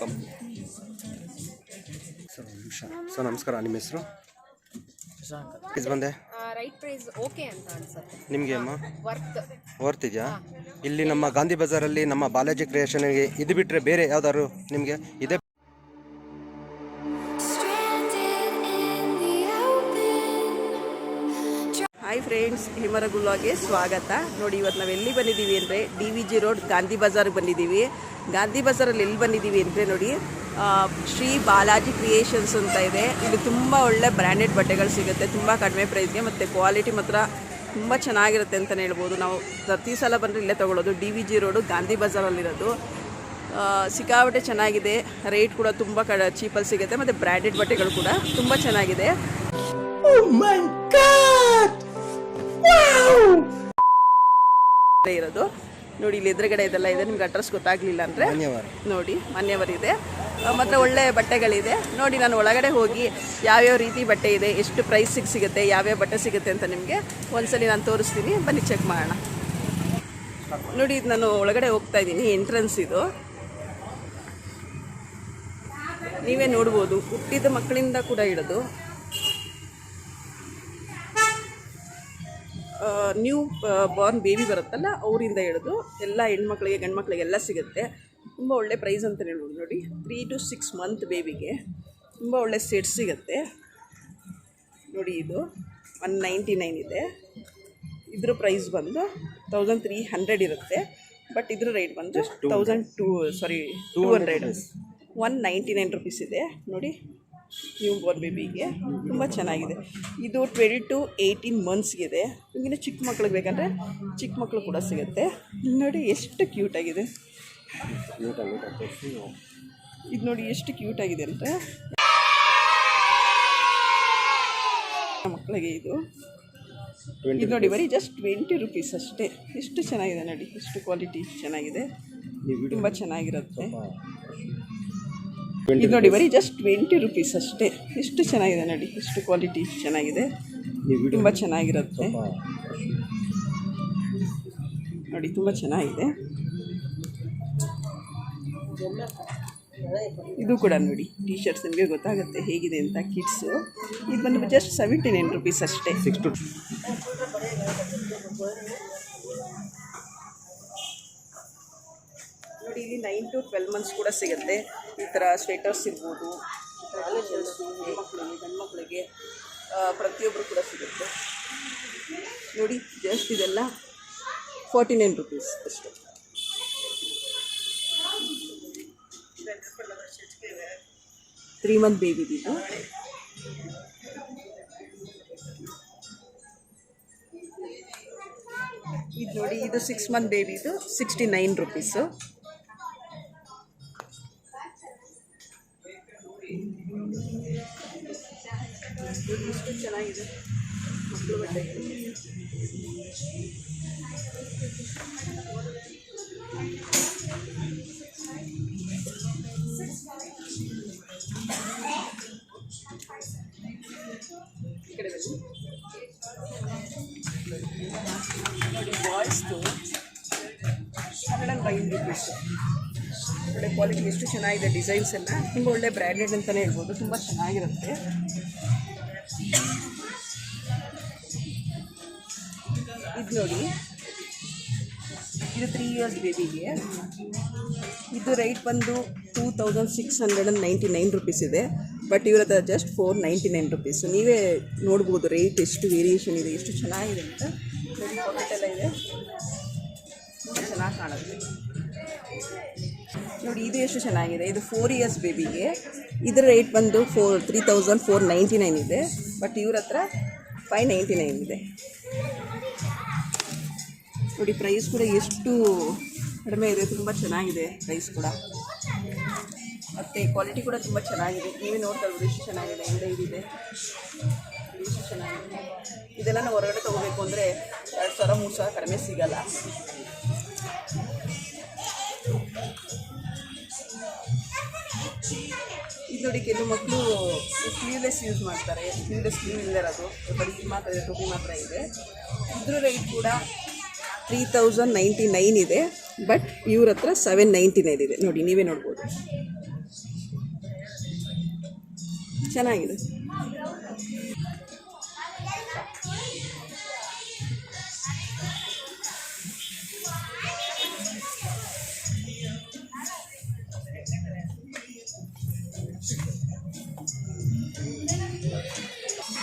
Welcome sir. ನಮಸ್ಕಾರ. ನಿಮ್ಮ ಹೆಸರು? ಪ್ರೈಸ್ ಬಂದೆ ರೈಟ್ ಪ್ರೈಸ್ ಓಕೆ ಅಂತ ಅನ್ಸುತ್ತೆ ನಿಮಗೆ ಅಮ್ಮ? ವರ್ತ್ ಇದೆಯಾ? ಹಾ. ಇಲ್ಲಿ ನಮ್ಮ ಗಾಂಧಿ ಬಜಾರಲ್ಲಿ ನಮ್ಮ ಬಾಲಾಜಿ ಕ್ರಿಯೇಷನ್ಗೆ ಇದು ಬಿಟ್ಟರೆ ಬೇರೆ ಯಾವ್ದಾದ್ರು ನಿಮಗೆ ಇದೆ? ಹಾಯ್ ಫ್ರೆಂಡ್ಸ್, ಹಿಮರಗು ವ್ಲಾಗ್ಗೆ ಸ್ವಾಗತ. ನೋಡಿ, ಇವತ್ತು ನಾವು ಎಲ್ಲಿ ಬಂದಿದ್ದೀವಿ ಅಂದರೆ DVG ರೋಡ್ ಗಾಂಧಿ ಬಜಾರ್ಗೆ ಬಂದಿದ್ದೀವಿ. ಗಾಂಧಿ ಬಜಾರಲ್ಲಿ ಎಲ್ಲಿ ಬಂದಿದ್ದೀವಿ ಅಂದರೆ ನೋಡಿ, ಶ್ರೀ ಬಾಲಾಜಿ ಕ್ರಿಯೇಷನ್ಸ್ ಅಂತ ಇದೆ. ಇಲ್ಲಿ ತುಂಬ ಒಳ್ಳೆ ಬ್ರ್ಯಾಂಡೆಡ್ ಬಟ್ಟೆಗಳು ಸಿಗುತ್ತೆ, ತುಂಬ ಕಡಿಮೆ ಪ್ರೈಸ್ಗೆ, ಮತ್ತು ಕ್ವಾಲಿಟಿ ಮಾತ್ರ ತುಂಬ ಚೆನ್ನಾಗಿರುತ್ತೆ ಅಂತಲೇ ಹೇಳ್ಬೋದು. ನಾವು ಪ್ರತಿ ಸಲ ಬಂದರೆ ಇಲ್ಲೇ ತೊಗೊಳ್ಳೋದು. DVG ರೋಡು ಗಾಂಧಿ ಬಜಾರಲ್ಲಿರೋದು. ಸಿಕ್ಕಾಪಟ್ಟೆ ಚೆನ್ನಾಗಿದೆ, ರೇಟ್ ಕೂಡ ತುಂಬ ಚೀಪಲ್ಲಿ ಸಿಗುತ್ತೆ, ಮತ್ತು ಬ್ರ್ಯಾಂಡೆಡ್ ಬಟ್ಟೆಗಳು ಕೂಡ ತುಂಬ ಚೆನ್ನಾಗಿದೆ. ಇರೋದು ನೋಡಿ, ಇಲ್ಲಿ ಎದುರುಗಡೆ ಇದೆಲ್ಲ ಇದೆ. ನಿಮ್ಗೆ ಅಡ್ರೆಸ್ ಗೊತ್ತಾಗ್ಲಿಲ್ಲ ಅಂದರೆ ನೋಡಿ, ಮಾನ್ಯವರು ಇದೆ, ಮಾತ್ರ ಒಳ್ಳೆ ಬಟ್ಟೆಗಳಿದೆ. ನೋಡಿ, ನಾನು ಒಳಗಡೆ ಹೋಗಿ ಯಾವ್ಯಾವ ರೀತಿ ಬಟ್ಟೆ ಇದೆ, ಎಷ್ಟು ಪ್ರೈಸಿಗೆ ಸಿಗುತ್ತೆ, ಯಾವ್ಯಾವ ಬಟ್ಟೆ ಸಿಗುತ್ತೆ ಅಂತ ನಿಮಗೆ ಒಂದ್ಸಲಿ ನಾನು ತೋರಿಸ್ತೀನಿ. ಬನ್ನಿ ಚೆಕ್ ಮಾಡೋಣ. ನೋಡಿ, ಇದು ನಾನು ಒಳಗಡೆ ಹೋಗ್ತಾ ಇದ್ದೀನಿ, ಎಂಟ್ರೆನ್ಸ್ ಇದು. ನೀವೇ ನೋಡ್ಬೋದು, ಹುಟ್ಟಿದ ಮಕ್ಕಳಿಂದ ಕೂಡ ಹಿಡಿದು ನ್ಯೂ ಬಾರ್ನ್ ಬೇಬಿ ಬರುತ್ತಲ್ಲ, ಅವರಿಂದ ಹಿಡಿದು ಎಲ್ಲ ಹೆಣ್ಮಕ್ಳಿಗೆ ಗಂಡು ಮಕ್ಕಳಿಗೆ ಎಲ್ಲ ಸಿಗುತ್ತೆ. ತುಂಬ ಒಳ್ಳೆ ಪ್ರೈಸ್ ಅಂತ ಹೇಳ್ಬೋದು. ನೋಡಿ, 3 to 6 ಮಂತ್ ಬೇಬಿಗೆ ತುಂಬ ಒಳ್ಳೆ ಸೆಟ್ ಸಿಗುತ್ತೆ. ನೋಡಿ, ಇದು 199 ಇದೆ. ಇದ್ರ ಪ್ರೈಸ್ ಬಂದು 1300 ಇರುತ್ತೆ. ಬಟ್ ಇದ್ರ ರೇಟ್ ಬಂದು 200 199 ರುಪೀಸ್ ಇದೆ. ನೋಡಿ, ನ್ಯೂ ಬಾರ್ನ್ ಬೇಬಿಗೆ ತುಂಬ ಚೆನ್ನಾಗಿದೆ. ಇದು 12 to 18 ಮಂತ್ಸ್ಗಿದೆ. ನಿಮಗಿನ್ನ ಚಿಕ್ಕ ಮಕ್ಳಿಗೆ ಬೇಕಂದರೆ ಚಿಕ್ಕ ಮಕ್ಕಳು ಕೂಡ ಸಿಗುತ್ತೆ. ನೋಡಿ, ಎಷ್ಟು ಕ್ಯೂಟಾಗಿದೆ. ಇದು ನೋಡಿ, ಎಷ್ಟು ಕ್ಯೂಟಾಗಿದೆ ಅಂದರೆ ಮಕ್ಕಳಿಗೆ ಇದು ನೋಡಿ, ಬರೀ ಜಸ್ಟ್ 20 ರುಪೀಸ್ ಅಷ್ಟೇ. ಎಷ್ಟು ಚೆನ್ನಾಗಿದೆ ನೋಡಿ, ಎಷ್ಟು ಕ್ವಾಲಿಟಿ ಚೆನ್ನಾಗಿದೆ, ತುಂಬ ಚೆನ್ನಾಗಿರುತ್ತೆ. ಇದು ನೋಡಿ, ಬರೀ ಜಸ್ಟ್ 20 ರುಪೀಸ್ ಅಷ್ಟೇ. ಎಷ್ಟು ಚೆನ್ನಾಗಿದೆ ನೋಡಿ, ಎಷ್ಟು ಕ್ವಾಲಿಟಿ ಚೆನ್ನಾಗಿದೆ, ತುಂಬ ಚೆನ್ನಾಗಿರುತ್ತೆ ನೋಡಿ, ತುಂಬ ಚೆನ್ನಾಗಿದೆ. ಇದು ಕೂಡ ನೋಡಿ, ಟೀ ಶರ್ಟ್ಸ್ ನಿಮಗೆ ಗೊತ್ತಾಗುತ್ತೆ ಹೇಗಿದೆ ಅಂತ. ಕಿಡ್ಸು ಇದು ಬಂದು ಜಸ್ಟ್ 79 ರುಪೀಸ್ ಅಷ್ಟೇ. ನೋಡಿ, ಇಲ್ಲಿ 9 to 12 ಮಂತ್ಸ್ ಕೂಡ ಸಿಗುತ್ತೆ. ಈ ಥರ ಸ್ವೆಟರ್ಸ್ ಇರ್ಬೋದು, ಕಾಲೇಜಸ್ಸು, ಹೆಣ್ಮಕ್ಳಿಗೆ ಗಂಡು ಮಕ್ಕಳಿಗೆ ಪ್ರತಿಯೊಬ್ಬರು ಕೂಡ ಸಿಗುತ್ತೆ. ನೋಡಿ, ಜಸ್ಟ್ ಇದೆಲ್ಲ 49 ರುಪೀಸ್ ಅಷ್ಟೇ. 3 ಮಂತ್ ಬೇಬಿದಿದ್ದು. ಇದು ನೋಡಿ, ಇದು 6 ಮಂತ್ ಬೇಬಿದು 69 ರುಪೀಸು. ಎಷ್ಟು ಚೆನ್ನಾಗಿದೆ ಮಕ್ಕಳು ಬಟ್ಟೆ. ಈ ಕಡೆ ಬನ್ನಿ. ನೋಡಿ, ಬಾಯ್ಸ್ದು 109 ರುಪೀಸು. ಒಳ್ಳೆ ಕ್ವಾಲಿಟಿ, ಎಷ್ಟು ಚೆನ್ನಾಗಿದೆ. ಡಿಸೈನ್ಸ್ ಎಲ್ಲ ತುಂಬ ಒಳ್ಳೆ ಬ್ರ್ಯಾಂಡೆಡ್ ಅಂತಲೇ ಹೇಳ್ಬೋದು, ತುಂಬ ಚೆನ್ನಾಗಿರುತ್ತೆ. ಇದು ನೋಡಿ, ಇದು 3 ಇಯರ್ಸ್ ಬೇಬಿಗೆ. ಇದು ರೇಟ್ ಬಂದು 2699 ರುಪೀಸ್ ಇದೆ. ಬಟ್ ಇವ್ರ ಹತ್ರ ಜಸ್ಟ್ 499 ರುಪೀಸು. ನೀವೇ ನೋಡ್ಬೋದು ರೇಟ್ ಎಷ್ಟು ವೇರಿಯೇಷನ್ ಇದೆ, ಎಷ್ಟು ಚೆನ್ನಾಗಿದೆ ಅಂತ. ನೋಡಿ, ಪಾಕೆಟ್ ಎಲ್ಲ ಇದೆ, ತುಂಬ ಚೆನ್ನಾಗಿ ಕಾಣುತ್ತೆ. ನೋಡಿ, ಇದು ಎಷ್ಟು ಚೆನ್ನಾಗಿದೆ. ಇದು 4 ಇಯರ್ಸ್ ಬೇಬಿಗೆ. ಇದರ ರೇಟ್ ಬಂದು 3499 ಇದೆ. ಬಟ್ ಇವ್ರ ಹತ್ರ 599 ಇದೆ. ನೋಡಿ, ಪ್ರೈಸ್ ಕೂಡ ಎಷ್ಟು ಕಡಿಮೆ ಇದೆ, ತುಂಬ ಚೆನ್ನಾಗಿದೆ ಪ್ರೈಸ್ ಕೂಡ. ಮತ್ತು ಕ್ವಾಲಿಟಿ ಕೂಡ ತುಂಬ ಚೆನ್ನಾಗಿದೆ. ನೀವೇ ನೋಡ್ತಾ ಇರ್ಬೋದು ಎಷ್ಟು ಚೆನ್ನಾಗಿದೆ. ಹಿಂದೆ ಇದಿದೆ, ಎಷ್ಟು ಚೆನ್ನಾಗಿದೆ. ಇದೆಲ್ಲ ನಾವು ಹೊರಗಡೆ ತೊಗೋಬೇಕು ಅಂದರೆ 2000-3000 ಕಡಿಮೆ ಸಿಗಲ್ಲ. ಇದು ನೋಡಿ, ಕೆಲವು ಮಕ್ಕಳು ಸ್ಲೀವ್ಲೆಸ್ ಯೂಸ್ ಮಾಡ್ತಾರೆ. ಸ್ಲೀವ್ ಇಲ್ಲದೆ ಇರೋದು, ಬರೀ ಇದು ಮಾತ್ರ ಇದೆ, ಟೋಪಿ ಮಾತ್ರ ಇದೆ. ಇದ್ರ ರೇಟ್ ಕೂಡ 3099 ಇದೆ. ಬಟ್ ಇವ್ರ ಹತ್ರ 799 ಇದೆ. ನೋಡಿ, ನೀವೇ ನೋಡ್ಬೋದು. ಚೆನ್ನಾಗಿದೆ.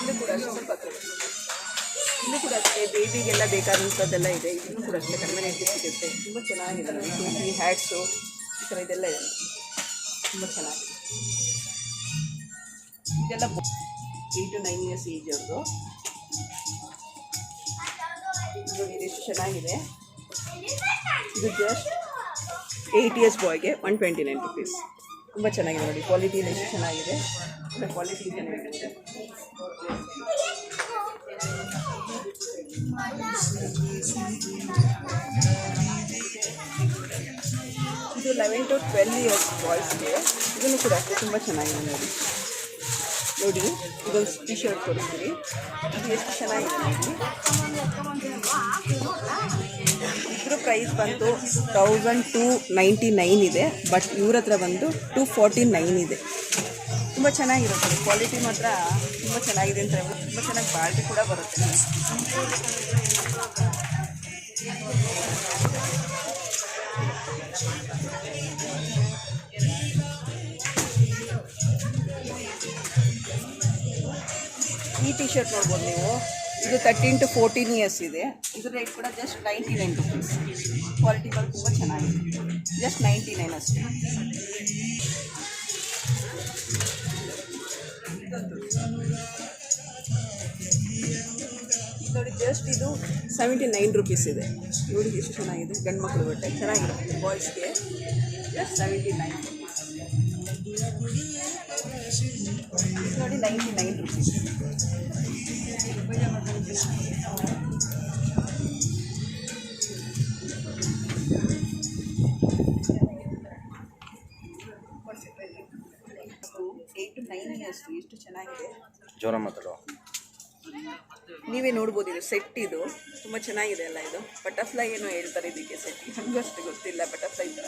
ಇಲ್ಲೂ ಕೂಡ ಅಷ್ಟೇ ಸ್ವಲ್ಪ ಇಲ್ಲೂ ಕೂಡ ಅಷ್ಟೇ ಬೇಬಿಗೆಲ್ಲ ಬೇಕಾದಂಥದ್ದೆಲ್ಲ ಇದೆ. ಇಲ್ಲೂ ಕೂಡ ಅಷ್ಟೇ ಕಡಿಮೆ ರೇಟ್ಗೆ ಸಿಗುತ್ತೆ. ತುಂಬ ಚೆನ್ನಾಗಿದೆ ನೋಡಿ. ಟೋಪಿ, ಹ್ಯಾಟ್ಸು ಈ ಥರ ಇದೆಲ್ಲ ಇದೆ, ತುಂಬ ಚೆನ್ನಾಗಿದೆ. ಇದೆಲ್ಲ 8 to 9 years ಏಜ್ ಅವ್ರದ್ದು. ನೋಡಿ ಎಷ್ಟು ಚೆನ್ನಾಗಿದೆ. ಇದು ಜಸ್ಟ್ 8 years ಬಾಯ್ಗೆ 129 rupees. ತುಂಬ ಚೆನ್ನಾಗಿದೆ ನೋಡಿ. ಕ್ವಾಲಿಟಿ ಎಷ್ಟು ಚೆನ್ನಾಗಿದೆ, ಕ್ವಾಲಿಟಿ ಚೆನ್ನಾಗಿದೆ. ಇದು 11 to 12 years ಬಾಯ್ಸ್ಗೆ. ಇದನ್ನು ಕೂಡ ಅಷ್ಟೇ ತುಂಬ ಚೆನ್ನಾಗಿದೆ ನೋಡಿ. ನೋಡಿ ಇದೊಂದು ಟಿ ಶರ್ಟ್ ಕೊಡ್ತೀವಿ. ಇದು ಎಷ್ಟು ಚೆನ್ನಾಗಿದೆ ನೋಡಿ. ಇದ್ರ ಪ್ರೈಸ್ ಬಂದು 1299 ಇದೆ. ಬಟ್ ಇವ್ರ ಹತ್ರ ಬಂದು 249 ಇದೆ. ತುಂಬ ಚೆನ್ನಾಗಿರುತ್ತೆ. ಕ್ವಾಲಿಟಿ ಮಾತ್ರ ತುಂಬ ಚೆನ್ನಾಗಿದೆ ಅಂತ ಹೇಳ್ಬೋದು. ತುಂಬ ಚೆನ್ನಾಗಿ ಬಾಳ್ಗೆ ಕೂಡ ಬರುತ್ತೆ. ಈ ಟಿ ಶರ್ಟ್ ನೋಡ್ಬೋದು ನೀವು. ಇದು 13 to 14 years ಇದೆ. ಇದ್ರ ರೇಟ್ ಕೂಡ ಜಸ್ಟ್ 99 rupees. ಕ್ವಾಲಿಟಿ ಕೂಡ ತುಂಬ ಚೆನ್ನಾಗಿದೆ. ಜಸ್ಟ್ 99 ಅಷ್ಟೇ. ನೋಡಿ ಜಸ್ಟ್ ಇದು 79 rupees ಇದೆ. ನೋಡಿ ಎಷ್ಟು ಚೆನ್ನಾಗಿದೆ. ಗಂಡು ಮಕ್ಕಳು ಬಟ್ಟೆ ಚೆನ್ನಾಗಿರುತ್ತೆ. ಬಾಯ್ಸ್ಗೆ ಜಸ್ಟ್ 79 ನೋಡಿ 99 rupees. ಎಷ್ಟು ಚೆನ್ನಾಗಿದೆ. ಜೋರ ಮಾತಾಡೋ. ನೀವೇ ನೋಡ್ಬೋದು. ಇದು ಸೆಟ್, ಇದು ತುಂಬ ಚೆನ್ನಾಗಿದೆ ಅಲ್ಲ. ಇದು ಬಟರ್ಫ್ಲೈ ಏನೋ ಹೇಳ್ತಾರೆ ಇದಕ್ಕೆ ಸೆಟ್. ನನಗೂ ಅಷ್ಟು ಗೊತ್ತಿಲ್ಲ ಬಟರ್ಫ್ಲೈ ಥರ.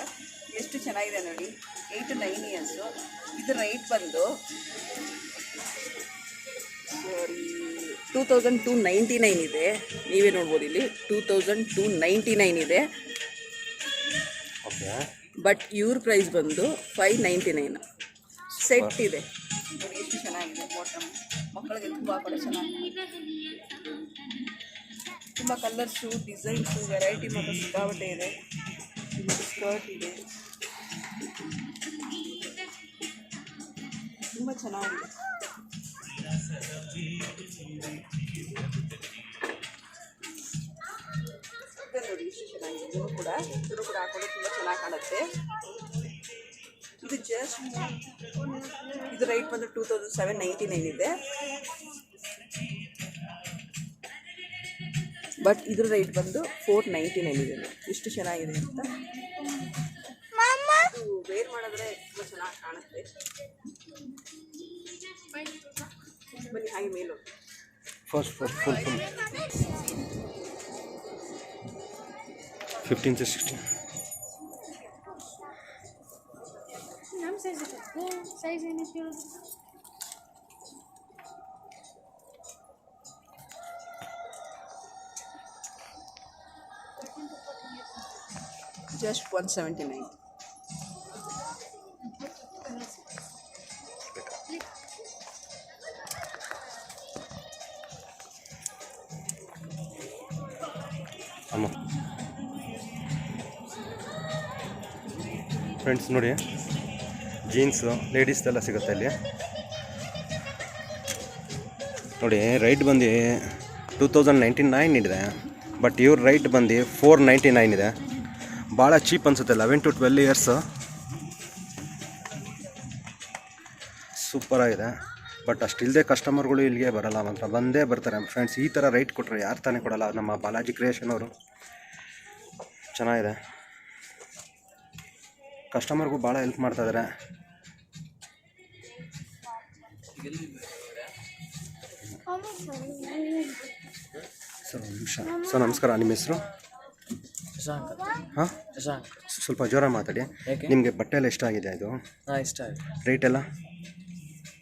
ಎಷ್ಟು ಚೆನ್ನಾಗಿದೆ ನೋಡಿ. 8 to 9 years. ಇದು ರೈಟ್ ಬಂದು 2299 ಇದೆ. ನೀವೇ ನೋಡ್ಬೋದು ಇಲ್ಲಿ 2299 ಇದೆ. ಓಕೆ. ಬಟ್ ಇವ್ರ ಪ್ರೈಸ್ ಬಂದು 599. ಸೆಟ್ ಇದೆ ನೋಡಿ. ಎಷ್ಟು ಚೆನ್ನಾಗಿದೆ. ಬಾಟಮ್ ಮಕ್ಕಳಿಗೆ ತುಂಬ ಕೂಡ ಚೆನ್ನಾಗಿದೆ. ತುಂಬ ಕಲರ್ಸು, ಡಿಸೈನ್ಸು, ವೆರೈಟಿ ಮತ್ತು ಸಿಕ್ಕಾಪಟ್ಟೆ ಇದೆ. ಮತ್ತು ಸ್ಕರ್ಟ್ ಇದೆ. ತುಂಬ ಚೆನ್ನಾಗಿದೆ. ನೋಡಿ ಎಷ್ಟು ಚೆನ್ನಾಗಿದೆ. ಇದನ್ನು ಕೂಡ ಹಾಕೊಂಡು ತುಂಬ ಚೆನ್ನಾಗಿ ಕಾಣುತ್ತೆ. ಇದು ಜಸ್ಟ್ ಇದು ರೈಟ್ ಬಂದು 2799 ಇದೆ. ಬಟ್ ಇದ್ರ ರೈಟ್ ಬಂದು 499 ಇದೆ. ಎಷ್ಟು ಚೆನ್ನಾಗಿದೆ ಅಂತ. ಇದು ವೇರ್ ಮಾಡಿದ್ರೆ ತುಂಬ ಚೆನ್ನಾಗಿ ಕಾಣುತ್ತೆ. ಬನ್ನಿ ಹಾಗೆ ಮೇಲೂ ಫಸ್ಟ್ ಫುಲ್ 15 to 16. ನಮ್ಮ ಸೈಜ್ ಏನಕ್ಕೆ ಹೇಳೋದು? ಜಸ್ಟ್ 179. ಅಮ್ಮ ಫ್ರೆಂಡ್ಸ್ ನೋಡಿ, ಜೀನ್ಸು ಲೇಡೀಸ್ದೆಲ್ಲ ಸಿಗುತ್ತೆ ಇಲ್ಲಿ ನೋಡಿ. ರೈಟ್ ಬಂದು 2099 ಇದೆ. ಬಟ್ ಇವ್ರ ರೈಟ್ ಬಂದು 499 ಇದೆ. ಭಾಳ ಚೀಪ್ ಅನಿಸುತ್ತೆ. 11 to 12 years. ಸೂಪರಾಗಿದೆ. ಬಟ್ ಅಷ್ಟಿಲ್ಲದೆ ಕಸ್ಟಮರ್ಗಳು ಇಲ್ಲಿಗೆ ಬರಲ್ಲ, ಮಾತ್ರ ಬಂದೇ ಬರ್ತಾರೆ ಫ್ರೆಂಡ್ಸ್. ಈ ಥರ ರೈಟ್ ಕೊಟ್ಟರೆ ಯಾರು ತಾನೇ ಕೊಡಲ್ಲ. ನಮ್ಮ ಬಾಲಾಜಿ ಕ್ರಿಯೇಷನ್ ಅವರು ಚೆನ್ನಾಗಿದೆ. ಕಸ್ಟಮರ್ಗೂ ಭಾಳ ಹೆಲ್ಪ್ ಮಾಡ್ತಾಯಿದ್ದಾರೆ. ಸರ್ ಒಂದು ನಿಮಿಷ. ಸರ್ ನಮಸ್ಕಾರ, ನಿಮ್ಮ ಹೆಸರು? ಹಾಂ, ಸ್ವಲ್ಪ ಜೋರ ಮಾತಾಡಿ. ನಿಮಗೆ ಬಟ್ಟೆ ಎಲ್ಲ ಇಷ್ಟ ಆಗಿದೆ? ಇದು ಇಷ್ಟ ಆಗಿದೆ. ರೇಟ್ ಎಲ್ಲ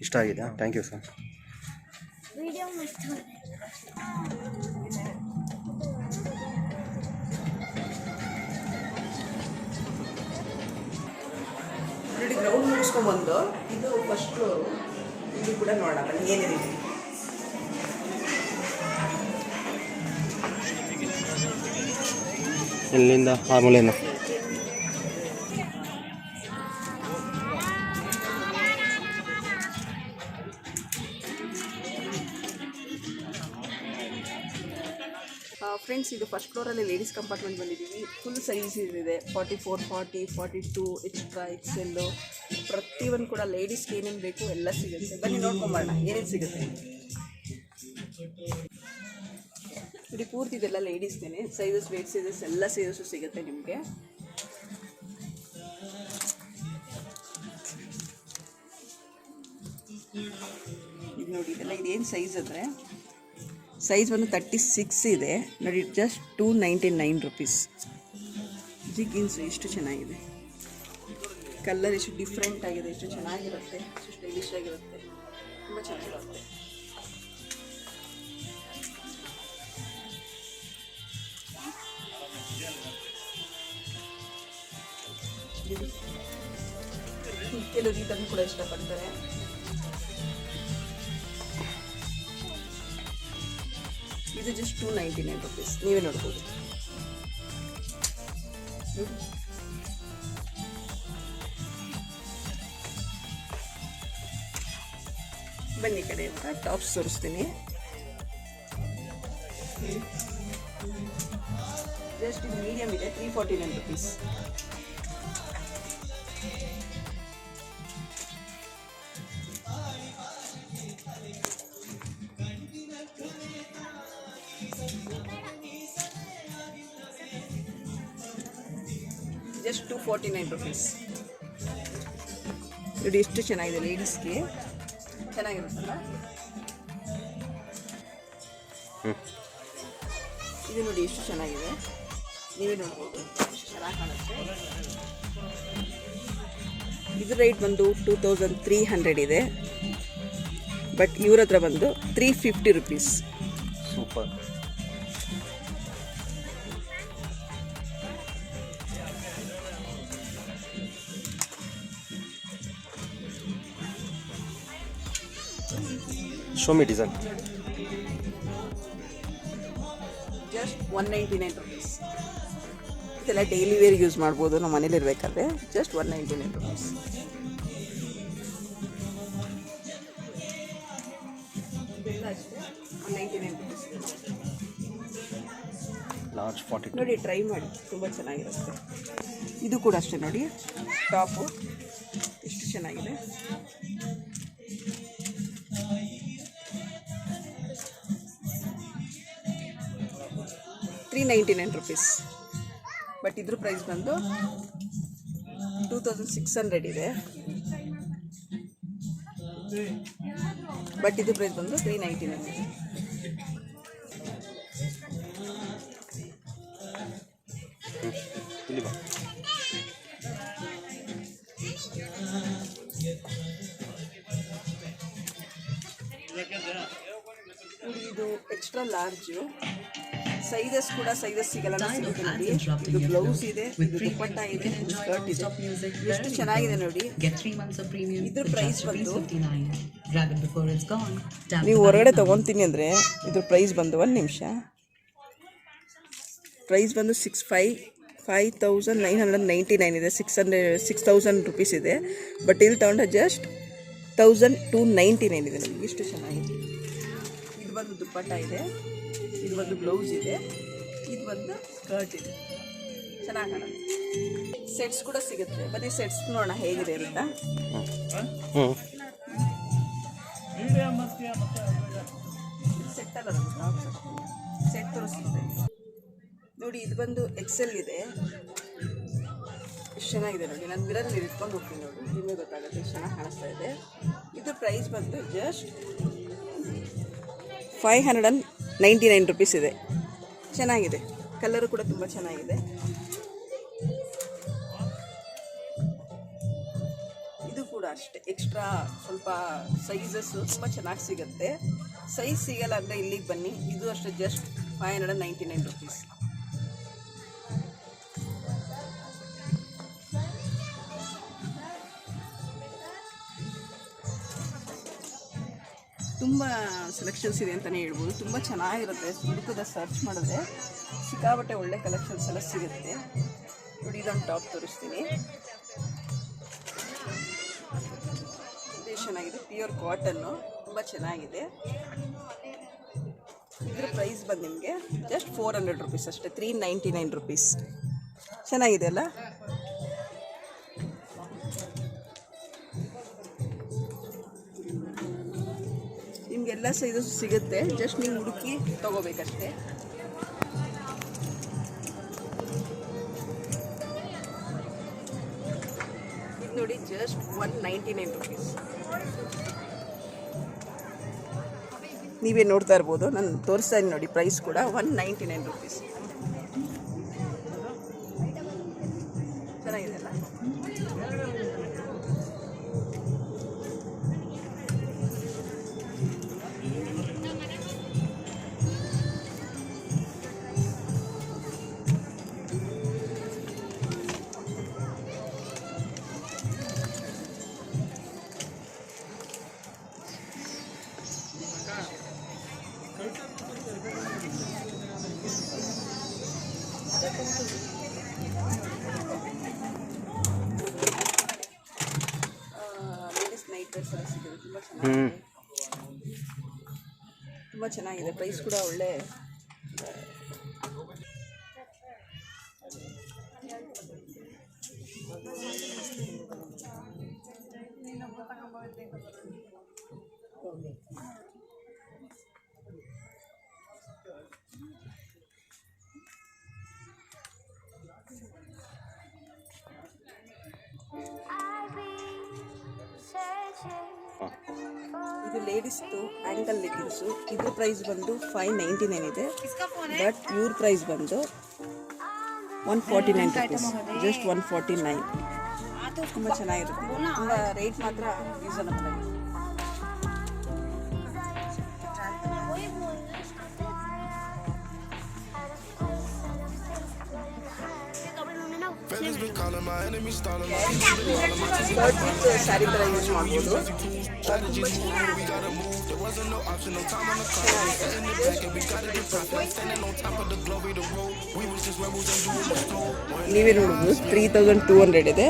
ಇಷ್ಟ ಆಗಿದೆ. Thank you sir. ವಿಡಿಯೋ ಮಾಡ್ತಾರೆ. ನೋಡಿ ಗ್ರೌಂಡ್ ಮುಗಿಸ್ಕೊಂಡ್ಬಂದು ಇದು ಫಸ್ಟ್ ಫ್ಲೋರು. ಇಲ್ಲಿ ಕೂಡ ನೋಡೋಣ ಬನ್ನಿ ಏನಿದೆ. ಇಲ್ಲಿಂದ ಆ ಮೂಲೆಯಿಂದ ಫ್ರೆಂಡ್ಸ್, ಇದು ಫಸ್ಟ್ ಫ್ಲೋರಲ್ಲಿ ಲೇಡೀಸ್ ಕಂಪಾರ್ಟ್ಮೆಂಟ್ ಬಂದಿದ್ದೀವಿ. ಫುಲ್ ಸೈಜ್ ಇದೆ, 44, 40, 42, ಎಕ್ಸ್ಟ್ರಾ, ಎಕ್ಸೆಲ್ಲು, ಪ್ರತಿಯೊಂದು ಕೂಡ ಲೇಡೀಸ್ಗೆ ಏನೇನು ಬೇಕು ಎಲ್ಲ ಸಿಗುತ್ತೆ. ಬನ್ನಿ ನೋಡ್ಕೊಂಬರೋಣ ಏನೇನು ಸಿಗುತ್ತೆ. ನೋಡಿ ಪೂರ್ತಿ ಇದೆಲ್ಲ ಲೇಡೀಸ್ದೇನೆ. ಸೈಜಸ್, ವೇಟ್ ಸೈಜಸ್ ಎಲ್ಲ ಸೈಜಸ್ಸು ಸಿಗುತ್ತೆ ನಿಮಗೆ. ಇದು ನೋಡಿ, ಇದೆಲ್ಲ ಇದೇನು ಸೈಜ್ ಅಂದರೆ ಸೈಜ್ ಬಂದು 36 ಇದೆ ನೋಡಿ. Just 299 rupees. ಜಿಗ್ಗಿನ್ಸು ಎಷ್ಟು ಚೆನ್ನಾಗಿದೆ, ಕಲರ್ ಎಷ್ಟು ಡಿಫ್ರೆಂಟ್ ಆಗಿದೆ, ಎಷ್ಟು ಚೆನ್ನಾಗಿರುತ್ತೆ, ಎಷ್ಟು ಸ್ಟೈಲಿಶ್ ಆಗಿರುತ್ತೆ, ತುಂಬ ಚೆನ್ನಾಗಿರುತ್ತೆ. ಕೆಲವರು ಇದನ್ನು ಕೂಡ ಇಷ್ಟಪಡ್ತಾರೆ. ಇದು ಜಸ್ಟ್ 299 ರುಪೀಸ್. ನೀವೇ ನೋಡ್ಬೋದು. ಬನ್ನಿ ಕಡೆ ಅಂತ ಟಾಪ್ಸ್ ತೋರಿಸ್ತೀನಿ. ಜಸ್ಟ್ ಇದು ಮೀಡಿಯಮ್ ಇದೆ, 349 ರುಪೀಸ್. Just 249 rupees. ನೋಡಿ ಎಷ್ಟು ಚೆನ್ನಾಗಿದೆ, ಲೇಡೀಸ್ಗೆ ಚೆನ್ನಾಗಿರುತ್ತಲ್ಲ. ಇದು ನೋಡಿ ಎಷ್ಟು ಚೆನ್ನಾಗಿದೆ, ನೀವೇ ನೋಡ್ಬೋದು, ಎಷ್ಟು ಚೆನ್ನಾಗಿ ಕಾಣುತ್ತೆ. ಇದು ರೇಟ್ ಬಂದು 2300 ಇದೆ, ಬಟ್ ಇವ್ರ ಹತ್ರ ಬಂದು 350 rupees. Super. Show me design. Just 199 rupees. ಇದೆಲ್ಲ ಡೈಲಿ ವೇರ್ ಯೂಸ್ ಮಾಡ್ಬೋದು ನಮ್ಮ ಮನೇಲಿ ಇರಬೇಕಾದ್ರೆ. Just 199 rupees. ಇದೆಲ್ಲ ಅಷ್ಟೇ 199 ರುಪೀಸ್. ಲಾರ್ಜ್ 40. ನೋಡಿ ಟ್ರೈ ಮಾಡಿ, ತುಂಬ ಚೆನ್ನಾಗಿರುತ್ತೆ. ಇದು ಕೂಡ ಅಷ್ಟೇ ನೋಡಿ, ಟಾಪು ಎಷ್ಟು ಚೆನ್ನಾಗಿದೆ. $399 ರುಪೀಸ್. ಬಟ್ ಇದ್ರ ಪ್ರೈಸ್ ಬಂದು 2600 ಇದೆ. ಬಟ್ ಇದು ಪ್ರೈಸ್ ಬಂದು 399 ಇದೆ. ಇಲ್ಲಿ ಬಾ. ಇದು ಎಕ್ಸ್ಟ್ರಾ ಲಾರ್ಜು. ಸೈಜಸ್ ಕೂಡ ಸೈಜಸ್ ಸಿಗಲ್ಲ ಸಿಗುತ್ತೆ ನೋಡಿ. ಇದು ಬ್ಲೌಸ್ ಇದೆ, ಇದು ದುಪ್ಪಟ್ಟ ಇದೆ, ಸ್ಕರ್ಟ್ ಇದೆ, ಎಷ್ಟು ಚೆನ್ನಾಗಿದೆ ನೋಡಿ. ಇದ್ರ ಪ್ರೈಸ್ ಬಂದು ನೀವು ಹೊರಗಡೆ ತೊಗೊತೀನಿ ಅಂದರೆ ಇದ್ರ ಪ್ರೈಸ್ ಬಂದು, ಒಂದು ನಿಮಿಷ, ಪ್ರೈಸ್ ಬಂದು 5999 ಇದೆ. 6000 ರುಪೀಸ್ ಇದೆ. ಬಟ್ ಇಲ್ಲಿ ತೊಗೊಂಡ್ರೆ ಜಸ್ಟ್ 1299 ಇದೆ. ನಮಗೆ ಇಷ್ಟು ಚೆನ್ನಾಗಿದೆ. ಇದು ಬಂದು ದುಪ್ಪಟ್ಟ ಇದೆ, ಇದು ಒಂದು ಬ್ಲೌಸ್ ಇದೆ, ಇದು ಒಂದು ಸ್ಕರ್ಟ್ ಇದೆ, ಚೆನ್ನಾಗಿ ಕಾಣುತ್ತೆ. ಸೆಟ್ಸ್ ಕೂಡ ಸಿಗುತ್ತೆ. ಬನ್ನಿ ಸೆಟ್ಸ್ ನೋಡೋಣ ಹೇಗಿದೆ ಅಂತ. ಸೆಟ್ ಅಲ್ಲ, ಸೆಟ್ ತೋರಿಸುತ್ತೆ ನೋಡಿ. ಇದು ಬಂದು ಎಕ್ಸೆಲ್ ಇದೆ, ಎಷ್ಟು ಚೆನ್ನಾಗಿದೆ ನೋಡಿ. ನಾನು ಮಿರರಲ್ಲಿ ಇಟ್ಕೊಂಡು ಹೋಗ್ತೀನಿ ನೋಡಿ, ನಿಮಗೆ ಗೊತ್ತಾಗುತ್ತೆ ಎಷ್ಟು ಚೆನ್ನಾಗಿ ಕಾಣಿಸ್ತಾ ಇದೆ. ಇದು ಪ್ರೈಸ್ ಬಂದು ಜಸ್ಟ್ 599 ರುಪೀಸ್ ಇದೆ. ಚೆನ್ನಾಗಿದೆ, ಕಲರು ಕೂಡ ತುಂಬ ಚೆನ್ನಾಗಿದೆ. ಇದು ಕೂಡ ಕೂಡ ಅಷ್ಟೇ ಎಕ್ಸ್ಟ್ರಾ ಸ್ವಲ್ಪ ಸೈಜಸ್ಸು ತುಂಬ ಚೆನ್ನಾಗಿ ಸಿಗುತ್ತೆ. ಸೈಜ್ ಸಿಗಲ್ಲ ಅಂದರೆ ಇಲ್ಲಿಗೆ ಬನ್ನಿ. ಇದು ಅಷ್ಟೇ ಜಸ್ಟ್ 599 ರುಪೀಸ್. ತುಂಬ ಸೆಲೆಕ್ಷನ್ಸ್ ಇದೆ ಅಂತಲೇ ಹೇಳ್ಬೋದು. ತುಂಬ ಚೆನ್ನಾಗಿರುತ್ತೆ. ಹುಡುಕದ ಸರ್ಚ್ ಮಾಡಿದ್ರೆ ಸಿಕ್ಕಾಬಟ್ಟೆ ಒಳ್ಳೆ ಕಲೆಕ್ಷನ್ಸ್ ಎಲ್ಲ ಸಿಗುತ್ತೆ. ನೋಡಿ ಇದೊಂದು ಟಾಪ್ ತೋರಿಸ್ತೀನಿ. ಇದು ಚೆನ್ನಾಗಿದೆ, ಪ್ಯೂರ್ ಕಾಟನ್ನು, ತುಂಬ ಚೆನ್ನಾಗಿದೆ. ಇದರ ಪ್ರೈಸ್ ಬಂದು ನಿಮಗೆ ಜಸ್ಟ್ 400 ರುಪೀಸ್ ಅಷ್ಟೇ, 399 ರುಪೀಸ್. ಚೆನ್ನಾಗಿದೆ ಅಲ್ಲ? ನಿಮಗೆಲ್ಲ ಸೈಜಸ್ ಸಿಗುತ್ತೆ, ಜಸ್ಟ್ ನೀವು ಹುಡುಕಿ ತಗೋಬೇಕಷ್ಟೇ. ಇದು ನೋಡಿ ಜಸ್ಟ್ 199 ರುಪೀಸ್. ನೀವೇ ನೋಡ್ತಾ ಇರ್ಬೋದು, ನಾನು ತೋರಿಸ್ತಾ ಇದ್ದೀನಿ ನೋಡಿ. ಪ್ರೈಸ್ ಕೂಡ 199 ರುಪೀಸ್. ಚೆನ್ನಾಗಿದೆ ಅಲ್ಲ? ಲೇಡೀಸ್ ನೈಟ್ ಡ್ರೆಸ್ ಎಲ್ಲ ಸಿಗುತ್ತೆ, ತುಂಬ ಚೆನ್ನಾಗಿದೆ. ತುಂಬ ಚೆನ್ನಾಗಿದೆ. ಪ್ರೈಸ್ ಕೂಡ ಒಳ್ಳೆ. ಇದು ಲೇಡೀಸ್ದು ಆ್ಯಂಕಲ್ ಲೆಗಿನ್ಸು. ಇದ್ರ ಪ್ರೈಸ್ ಬಂದು 599 ಇದೆ. ಬಟ್ ಇವ್ರ ಪ್ರೈಸ್ ಬಂದು 149 ರುಪೀಸ್, ಜಸ್ಟ್ 149. ತುಂಬ ಚೆನ್ನಾಗಿರುತ್ತೆ. ತುಂಬ ರೇಟ್ ಮಾತ್ರ ರೀಸನಬಲ್ ಆಗಿದೆ. ಸ್ಯಾರಿ ಥರ ಯೂಸ್ ಮಾಡ್ಬೋದು. ನೀವೇ ನೋಡ್ಬೋದು 3200 ಇದೆ.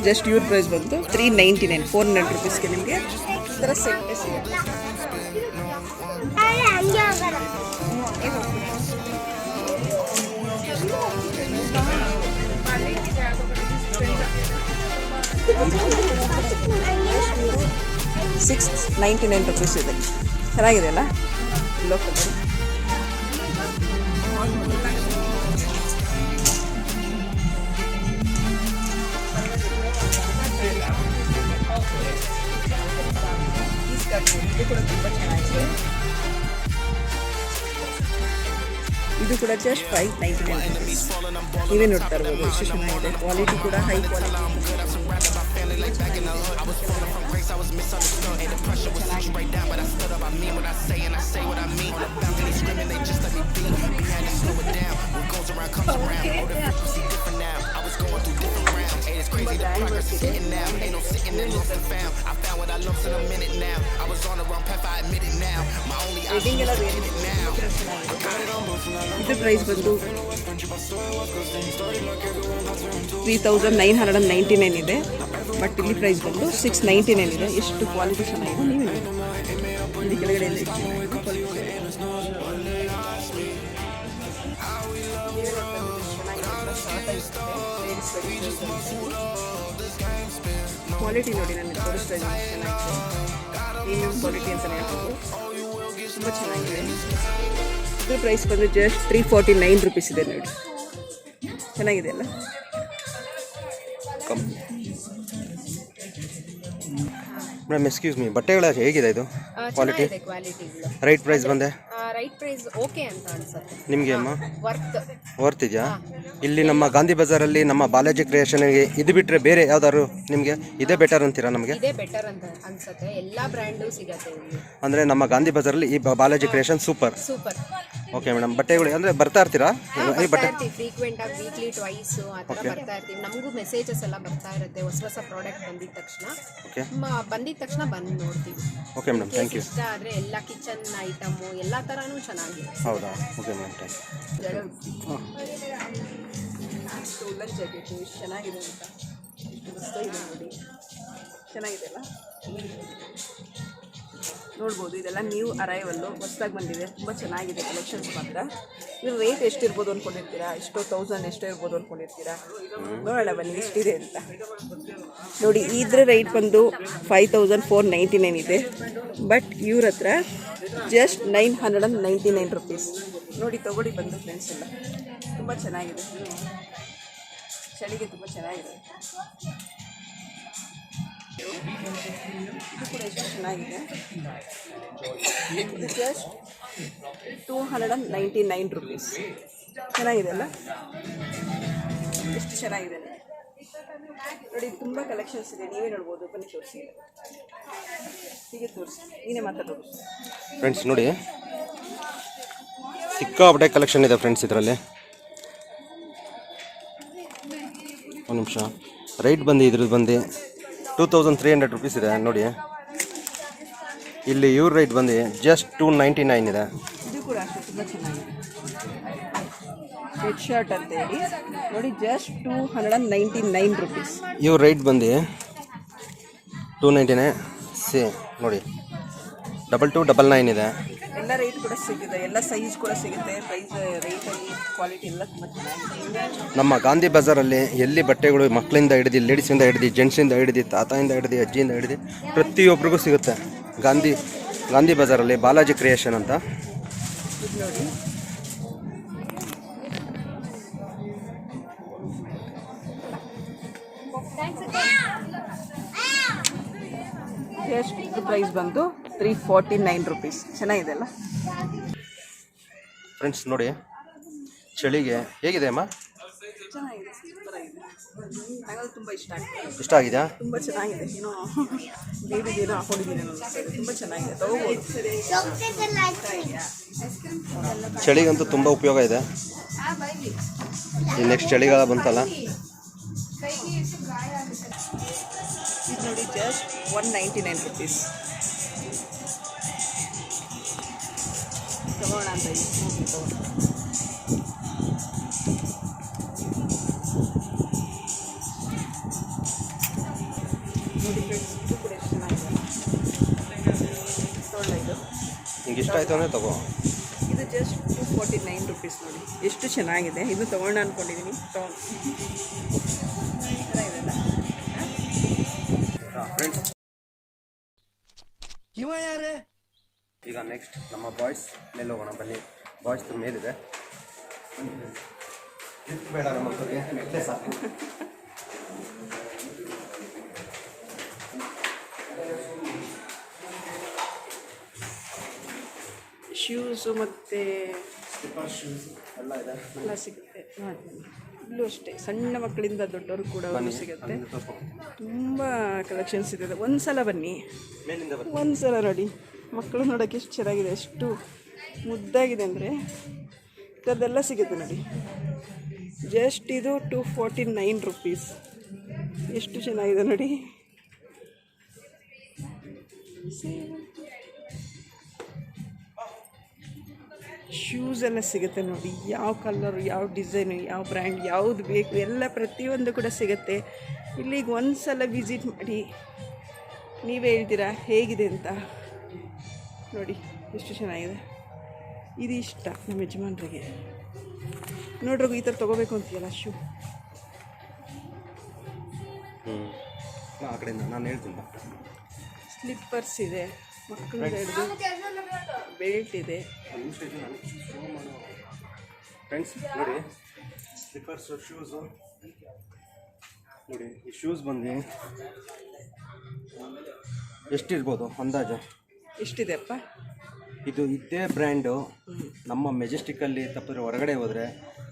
ಜಸ್ಟ್ ಇವ್ರ ಪ್ರೈಸ್ ಬಂದು 399, 400 ರುಪೀಸ್ಗೆ ನಿಮಗೆ ಈ ಥರ ಸೆಟ್ ಸಿಗುತ್ತೆ. $699 ರುಪೀಸ್ ಇದೆ. ಚೆನ್ನಾಗಿದೆ ಅಲ್ಲ? ಲೋಕಲ್ ಇದು ಕೂಡ ತುಂಬ ಚೆನ್ನಾಗಿದೆ. ಇದು ಕೂಡ ಜಸ್ಟ್ 599 ರುಪೀಸ್. ನೀವೇ ನೋಡ್ತಾ ಇರ್ಬೋದು ಎಷ್ಟು ಚೆನ್ನಾಗಿದೆ. ಕ್ವಾಲಿಟಿ ಕೂಡ ಹೈ ಕ್ವಾಲಿಟಿ. ಇದು ಪ್ರೈಸ್ ಬಂದು 3999 ಇದೆ. ಬಟ್ ಇಲ್ಲಿ ಪ್ರೈಸ್ ಬಂದು 699 ಇದೆ. ಎಷ್ಟು ಕ್ವಾಲಿಟಿ ಚೆನ್ನಾಗಿದೆ ನೀವೇ ನೋಡಿ. ಇಲ್ಲಿ ಕೆಳಗಡೆ ಕ್ವಾಲಿಟಿ ನೋಡಿ, ನನಗೆ ತೋರಿಸ್ತಾ ಇದ್ದೀನಿ. ಚೆನ್ನಾಗಿದೆ, ಪ್ರೀಮಿಯಂ ಕ್ವಾಲಿಟಿ ಅಂತಲೇ ಹೇಳ್ಬೋದು. ತುಂಬ ಚೆನ್ನಾಗಿದೆ. ಇದು ಪ್ರೈಸ್ ಬಂದು ಜಸ್ಟ್ 349 ರುಪೀಸ್ ಇದೆ ನೋಡಿ. ಚೆನ್ನಾಗಿದೆ ಅಲ್ಲ? ಮೇಡಮ್ ಎಕ್ಸ್ಕ್ಯೂಸ್ ಮೀ, ಬಟ್ಟೆಗಳ ಹೇಗಿದೆ ಇದು ಕ್ವಾಲಿಟಿ? ರೈಟ್ ಪ್ರೈಸ್ ಬಂದೆ ರೈಟ್ ಪ್ರೈಸ್ ಓಕೆ ಅಂತ ಅನ್ಸುತ್ತೆ. ನಿಮಗೆ ಅಮ್ಮ ವರ್ತ್. ವರ್ತ್ ಇದೆಯಾ? ಇಲ್ಲಿ ನಮ್ಮ ಗಾಂಧಿ ಬಜಾರಲ್ಲಿ ನಮ್ಮ ಬಾಲಾಜಿ ಕ್ರಿಯೇಷನ್ಗೆ ಇದು ಬಿಟ್ಟರೆ ಬೇರೆ ಯಾವ್ದಾದ್ರು ನಿಮಗೆ ಇದೇ ಬೆಟರ್ ಅಂತೀರಾ? ನಮಗೆ ಇದೇ ಬೆಟರ್ ಅಂತ ಅನ್ಸುತ್ತೆ. ಎಲ್ಲ ಬ್ರ್ಯಾಂಡು ಸಿಗತ್ತೆ ಇಲ್ಲಿ. ಅಂದರೆ ನಮ್ಮ ಗಾಂಧಿ ಬಜಾರಲ್ಲಿ ಈ Balaji creation super. Super. Okay madam, ಬಟ್ಟೆಗಳು ಅಂದರೆ ಬರ್ತಾ ಇರ್ತೀರಾ? ಈ ಬಟ್ಟೆ ಫ್ರೀಕ್ವೆಂಟ್ ಆಗಿ ವೀಕ್ಲಿ ಟ್ವೈಸ್ ಆ ಥರ ಬರ್ತಾ ಇರ್ತೀವಿ. ನಮಗೂ ಮೆಸೇಜಸ್ ಎಲ್ಲ ಬರ್ತಾ ಇರುತ್ತೆ ಹೊಸ ಹೊಸ ಪ್ರಾಡಕ್ಟ್ ಬಂದಿದ ತಕ್ಷಣ. ಓಕೆ, ಬಂದಿದ ತಕ್ಷಣ ಬಂದು ನೋಡ್ತೀವಿ. Okay madam, thank you. ಇಷ್ಟ ಆದರೆ ಎಲ್ಲ ಕಿಚನ್ ಐಟಮು ಎಲ್ಲ ಥರನೂ ಚೆನ್ನಾಗಿದೆ. ಹೌದಾ? Okay madam, thank you. Woollen jacket ಎಷ್ಟು ಚೆನ್ನಾಗಿದೆ ಅಂತ, ಎಷ್ಟು ಮಸ್ತ್ ಇದೆ ನೋಡಿ, ಚೆನ್ನಾಗಿದೆ ಅಲ್ಲ? ನೋಡ್ಬೋದು, ಇದೆಲ್ಲ ನ್ಯೂ ಅರೈವಲ್ಲು, ಹೊಸದಾಗಿ ಬಂದಿದೆ, ತುಂಬ ಚೆನ್ನಾಗಿದೆ ಕಲೆಕ್ಷನ್ಸ್ ಮಾತ್ರ. ನೀವು ರೇಟ್ ಎಷ್ಟಿರ್ಬೋದು ಅಂದ್ಕೊಂಡಿರ್ತೀರಾ? ಎಷ್ಟೋ 1000 ಎಷ್ಟೋ ಇರ್ಬೋದು ಅಂದ್ಕೊಂಡಿರ್ತೀರಾ? ನೋಡೋಣ ಬನ್ನಿ ಎಷ್ಟಿದೆ ಅಂತ. ನೋಡಿ, ಇದ್ರ ರೈಟ್ ಬಂದು 5499 ಇದೆ. ಬಟ್ ಇವ್ರ ಹತ್ರ ಜಸ್ಟ್ 999 ರುಪೀಸ್. ನೋಡಿ, ತೊಗೊಳ್ಳಿ ಬಂದು ಫ್ರೆಂಡ್ಸ್ ಎಲ್ಲ. ತುಂಬ ಚೆನ್ನಾಗಿದೆ, ಚಳಿಗೆ ತುಂಬ ಚೆನ್ನಾಗಿದೆ. ಇದು ಕೂಡ ಎಷ್ಟು ಚೆನ್ನಾಗಿದೆ. ಇದು ಜಸ್ಟ್ 299 ರುಪೀಸ್. ಚೆನ್ನಾಗಿದೆ ಅಲ್ಲ? ಎಷ್ಟು ಚೆನ್ನಾಗಿದೆ ನೋಡಿ. ತುಂಬ ಕಲೆಕ್ಷನ್ಸ್ ಇದೆ, ನೀವೇ ನೋಡ್ಬೋದು. ಬನ್ನಿ ತೋರಿಸಿ, ಹೀಗೆ ತೋರಿಸಿ, ನೀನೇ ಮಾತಾಡೋದು. ಫ್ರೆಂಡ್ಸ್ ನೋಡಿ, ಸಿಕ್ಕಾಪಟ್ಟೆ ಕಲೆಕ್ಷನ್ ಇದೆ ಫ್ರೆಂಡ್ಸ್ ಇದರಲ್ಲಿ. ಒಂದು ನಿಮಿಷ, ರೈಟ್ ಬಂದು ಇದ್ರದ್ದು ಬಂದು 2300 ರುಪೀಸ್ ಇದೆ ನೋಡಿ. ಇಲ್ಲಿ ಇವ್ರ ರೈಟ್ ಬಂದು ಜಸ್ಟ್ 299 ಇದೆ. ಇದು ಕೂಡ ಅಷ್ಟೇ ತುಂಬ ಚೆನ್ನಾಗಿದೆ. ರೆಡ್ ಶರ್ಟ್ ಅಂತ ಹೇಳಿ ನೋಡಿ, ಜಸ್ಟ್ 299 ರುಪೀಸ್. ಇವ್ರ ರೈಟ್ ಬಂದು 299 ನೋಡಿ, 2299 ಇದೆ. ಎಲ್ಲ ರೇಟ್ ಕೂಡ ಸಿಗುತ್ತೆ, ಎಲ್ಲ ಸೈಜ್ ಕೂಡ ಸಿಗುತ್ತೆ. ಪ್ರೈಸ್, ರೇಟಲ್ಲಿ ಕ್ವಾಲಿಟಿ ಎಲ್ಲ ತುಂಬ ಚೆನ್ನಾಗಿದೆ. ನಮ್ಮ ಗಾಂಧಿ ಬಜಾರಲ್ಲಿ ಎಲ್ಲಿ ಬಟ್ಟೆಗಳು ಮಕ್ಕಳಿಂದ ಹಿಡಿದು, ಲೇಡೀಸಿಂದ ಹಿಡಿದು, ಜೆಂಟ್ಸಿಂದ ಹಿಡಿದು, ತಾತಾಯಿಂದ ಹಿಡಿದು, ಅಜ್ಜಿಯಿಂದ ಹಿಡಿದು ಪ್ರತಿಯೊಬ್ಬರಿಗೂ ಸಿಗುತ್ತೆ ಗಾಂಧಿ ಬಜಾರಲ್ಲಿ ಬಾಲಾಜಿ ಕ್ರಿಯೇಷನ್ ಅಂತ. ಇದು ನೋಡಿ, ಎಷ್ಟು ಪ್ರೈಸ್ ಬಂದು 349 ರುಪೀಸ್. ಚೆನ್ನಾಗಿದೆ ಅಲ್ಲ ಫ್ರೆಂಡ್ಸ್? ನೋಡಿ, ಚಳಿಗೆ ಹೇಗಿದೆ ಅಮ್ಮ? ಚೆನ್ನಾಗಿದೆ, ಸೂಪರ್ ಆಗಿದೆ. ನನಗದು ತುಂಬ ಇಷ್ಟ ಆಗಿದೆ. ಇಷ್ಟ ಆಗಿದೆಯಾ? ತುಂಬ ಚೆನ್ನಾಗಿದೆ. ಏನೋ ಬೇಬಿದೇನೋ ಹಾಕೊಂಡಿದ್ದೀನಿ ಅನ್ನಿಸ್ತದೆ. ತುಂಬ ಚೆನ್ನಾಗಿದೆ, ತಗೋಬೋದು. ಚಳಿಗಂತೂ ತುಂಬ ಉಪಯೋಗ ಇದೆ. ಈ ನೆಕ್ಸ್ಟ್ ಚಳಿಗಾಲ ಬಂತಲ್ಲ. ಇದು ನೋಡಿ, ಜಸ್ಟ್ 199 ರುಪೀಸ್. ತಗೋಣ ಅಂತ ನೋಡಿ ಫ್ರೆಂಡ್ಸ್, ಇದು ಕೂಡ ಎಷ್ಟು ಚೆನ್ನಾಗಿದೆ. ತೊಗೊಳ್ಳ ಇದು. ನಿಂಗೆ ಇಷ್ಟ ಆಯಿತು ಅಂದರೆ ತಗೋ. ಇದು ಜಸ್ಟ್ 249 ರುಪೀಸ್. ನೋಡಿ ಎಷ್ಟು ಚೆನ್ನಾಗಿದೆ. ಇದು ತೊಗೊಳ್ಳೋಣ ಅಂದ್ಕೊಂಡಿದ್ದೀನಿ, ತೊಗೊಂಡು. ಚೆನ್ನಾಗಿದೆಲ್ಲ ಫ್ರೆಂಡ್ಸ್. ಈಗ ನೆಕ್ಸ್ಟ್ ನಮ್ಮ ಬಾಯ್ಸ್ ಮೇಲೆ ಹೋಗೋಣ ಬನ್ನಿ. ಬಾಯ್ಸ್ ಮೇಲಿದೆ, ಬೇಡ ನಮ್ಮ ಮಕ್ಕಳಿಗೆ ನೆಕ್ಲೆ ಸಾಕು. ಶೂಸು ಮತ್ತು ಸ್ಲಿಪ್ಪರ್ ಶೂಸ್ ಎಲ್ಲ ಇದೆ, ಎಲ್ಲ ಸಿಗುತ್ತೆ. ಇಲ್ಲೂ ಅಷ್ಟೇ, ಸಣ್ಣ ಮಕ್ಕಳಿಂದ ದೊಡ್ಡವರು ಕೂಡ ಸಿಗುತ್ತೆ. ತುಂಬ ಕಲೆಕ್ಷನ್ಸ್ ಇದೆ. ಒಂದು ಸಲ ಬನ್ನಿ, ಮೇಲಿಂದ ಬನ್ನಿ. ಒಂದು ಸಲ ನೋಡಿ, ಮಕ್ಕಳು ನೋಡೋಕ್ಕೆ ಎಷ್ಟು ಚೆನ್ನಾಗಿದೆ, ಎಷ್ಟು ಮುದ್ದಾಗಿದೆ ಅಂದರೆ. ಅದೆಲ್ಲ ಸಿಗುತ್ತೆ ನೋಡಿ. ಜಸ್ಟ್ ಇದು 249 ರುಪೀಸ್. ಎಷ್ಟು ಚೆನ್ನಾಗಿದೆ ನೋಡಿ. ಶೂಸ್ ಎಲ್ಲ ಸಿಗುತ್ತೆ ನೋಡಿ, ಯಾವ ಕಲರು, ಯಾವ ಡಿಸೈನು, ಯಾವ ಬ್ರ್ಯಾಂಡ್, ಯಾವುದು ಬೇಕು ಎಲ್ಲ ಪ್ರತಿಯೊಂದು ಕೂಡ ಸಿಗುತ್ತೆ. ಇಲ್ಲಿಗೆ ಒಂದು ಸಲ ವಿಸಿಟ್ ಮಾಡಿ, ನೀವೇ ಹೇಳ್ತೀರಾ ಹೇಗಿದೆ ಅಂತ. ನೋಡಿ ಎಷ್ಟು ಚೆನ್ನಾಗಿದೆ. ಇದು ಇಷ್ಟ ನಮ್ಮ ಯಜಮಾನ್ರಿಗೆ. ನೋಡ್ರಿ, ಈ ಥರ ತೊಗೋಬೇಕು ಅಂತೀಯಲ್ಲ ಶೂ. ಆ ಕಡೆಯಿಂದ ನಾನು ಹೇಳ್ತೀನಿ. ಸ್ಲಿಪ್ಪರ್ಸ್ ಇದೆ, ಮಕ್ಕಳಿಂದ ಹಿಡಿದು ಬೆಲ್ಟ್ ಇದೆ. ಫ್ರೆಂಡ್ಸ್ ನೋಡಿ, ಸ್ಲಿಪ್ಪರ್ಸ್, ಶೂಸು ನೋಡಿ. ಈ ಶೂಸ್ ಬಂದು ಎಷ್ಟಿರ್ಬೋದು ಅಂದಾಜು? ಎಷ್ಟಿದೆ ಅಪ್ಪ? ಇದು ಇದೇ ಬ್ರ್ಯಾಂಡು ನಮ್ಮ ಮೆಜೆಸ್ಟಿಕ್ಕಲ್ಲಿ ತಪ್ಪಿದ್ರೆ ಹೊರಗಡೆ ಹೋದರೆ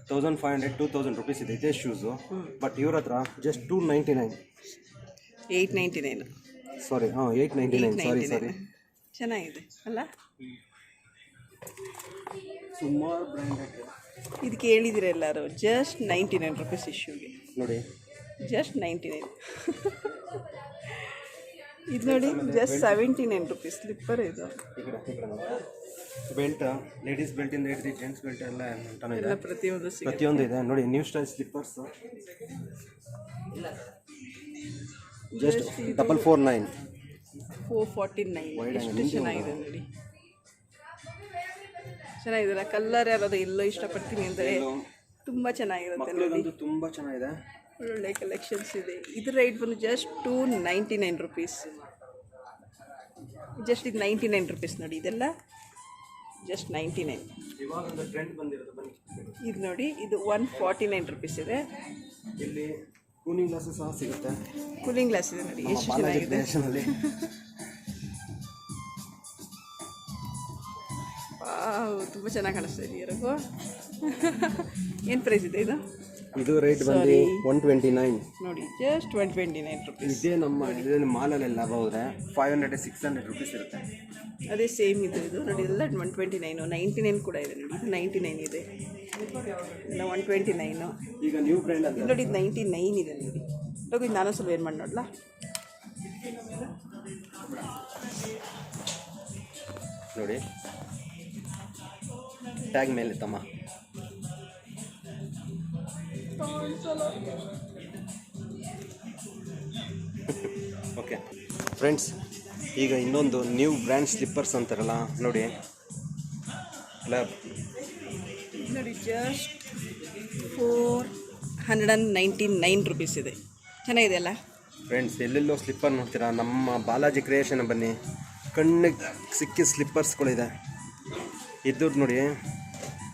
1500-2000 ರುಪೀಸ್ ಇದೆ ಇದೇ ಶೂಸು. ಬಟ್ ಇವ್ರ ಹತ್ರ ಜಸ್ಟ್ 299. 899. ಸಾರಿ 899. ಸಾರಿ ಚೆನ್ನಾಗಿದೆ ಅಲ್ಲ. ಸುಮಾರು ಬ್ರ್ಯಾಂಡೆಡ್ ಇದಕ್ಕೆ ಹೇಳಿದಿರ ಎಲ್ಲರೂ ಜಸ್ಟ್ 99 ರುಪೀಸ್ ಇಶ್ಯೂಗೆ ನೋಡಿ. ಜಸ್ಟ್ 99. ಇದು ನೋಡಿ ಜಸ್ಟ್ 79 ರುಪೀಸ್ ಸ್ಲಿಪ್ಪರ್ ಇದು. ಬೆಲ್ಟ್, ಲೇಡೀಸ್ ಬೆಲ್ಟಿಂದ ಹಿಡಿದು ಜೆಂಟ್ಸ್ ಬೆಲ್ಟ್ ಎಲ್ಲ ಅಂತಾನು ಇದೆ, ಪ್ರತಿಯೊಂದು ಇದೆ ನೋಡಿ. New style slippers just 449. 449. ಎಷ್ಟು ಚೆನ್ನಾಗಿದೆ ನೋಡಿ. ಚೆನ್ನಾಗಿದೆಲ್ಲ. ಕಲರ್ ಯಾರಾದ್ರು ಎಲ್ಲೋ ಇಷ್ಟಪಡ್ತೀನಿ ಅಂದರೆ ತುಂಬ ಚೆನ್ನಾಗಿರುತ್ತೆ ನೋಡಿ. ತುಂಬ ಚೆನ್ನಾಗಿದೆ, ಒಳ್ಳೆ ಕಲೆಕ್ಷನ್ಸ್ ಇದೆ. ಇದ್ರ ರೇಟ್ ಬಂದು ಜಸ್ಟ್ 299 ರುಪೀಸ್. ಜಸ್ಟ್ ಇದು 99 ರುಪೀಸ್ ನೋಡಿ. ಇದೆಲ್ಲ ಜಸ್ಟ್ 99. ಇವಾಗ ಒಂದು ಟ್ರೆಂಡ್ ಬಂದಿರೋದು ಬನ್ನಿ. ಇದು ನೋಡಿ, ಇದು 149 ರುಪೀಸ್ ಇದೆ. ಇಲ್ಲಿ ಕೂಲಿಂಗ್ ಗ್ಲಾಸ್ ಸಹ ಸಿಗುತ್ತೆ. ಕೂಲಿಂಗ್ ಗ್ಲಾಸ್ ಇದೆ ನೋಡಿ, ಎಷ್ಟು ಚೆನ್ನಾಗಿದೆ. ತುಂಬ ಚೆನ್ನಾಗಿ ಕಾಣಿಸ್ತಾ ಇದೆಯಾ? ಏನು ಪ್ರೈಸ್ ಇದೆ ಇದು? ಇದು ರೇಟ್ ಬಂದು 129 ನೋಡಿ, ಜಸ್ಟ್ 129 ರುಪೀಸ್. ಇದೇ ನಮ್ಮ ಮಾಲಲ್ಲಿ ಲಾಭ ಹೋದರೆ 500-600 ರುಪೀಸ್ ಇರುತ್ತೆ. ಅದೇ ಸೇಮ್ ಇದು ನೋಡಿ. ಎಲ್ಲ 129. 99 ಕೂಡ ಇದೆ ನೋಡಿ. ಇದು 99 ಇದೆ, ಇಲ್ಲ 129. ಈಗ ನ್ಯೂ ಬ್ರ್ಯಾಂಡ್ ಅಂತ ನೋಡಿ, ಇದು 99 ಇದೆ ನೋಡಿ. ಹೋಗಿ ನಾನು ಸ್ವಲ್ಪ ಏನು ಮಾಡಿ ನೋಡಲಾ. ನೋಡಿ ಟ್ಯಾಗ್ ಮೇಲೆ ತಮ್ಮ. ಓಕೆ ಫ್ರೆಂಡ್ಸ್, ಈಗ ಇನ್ನೊಂದು ನ್ಯೂ ಬ್ರ್ಯಾಂಡ್ ಸ್ಲಿಪ್ಪರ್ಸ್ ಅಂತಾರಲ್ಲ ನೋಡಿ. ನೋಡಿ ಜಸ್ಟ್ 499 ರುಪೀಸ್ ಇದೆ. ಚೆನ್ನಾಗಿದೆ ಅಲ್ಲ ಫ್ರೆಂಡ್ಸ್? ಎಲ್ಲೆಲ್ಲೋ ಸ್ಲಿಪ್ಪರ್ ನೋಡ್ತೀರಾ, ನಮ್ಮ ಬಾಲಾಜಿ ಕ್ರಿಯೇಷನ್ ಬನ್ನಿ. ಕಣ್ಣಿಗೆ ಸಿಕ್ಕಿದ ಸ್ಲಿಪ್ಪರ್ಸ್ಗಳಿದೆ. ಇದ್ದು ನೋಡಿ,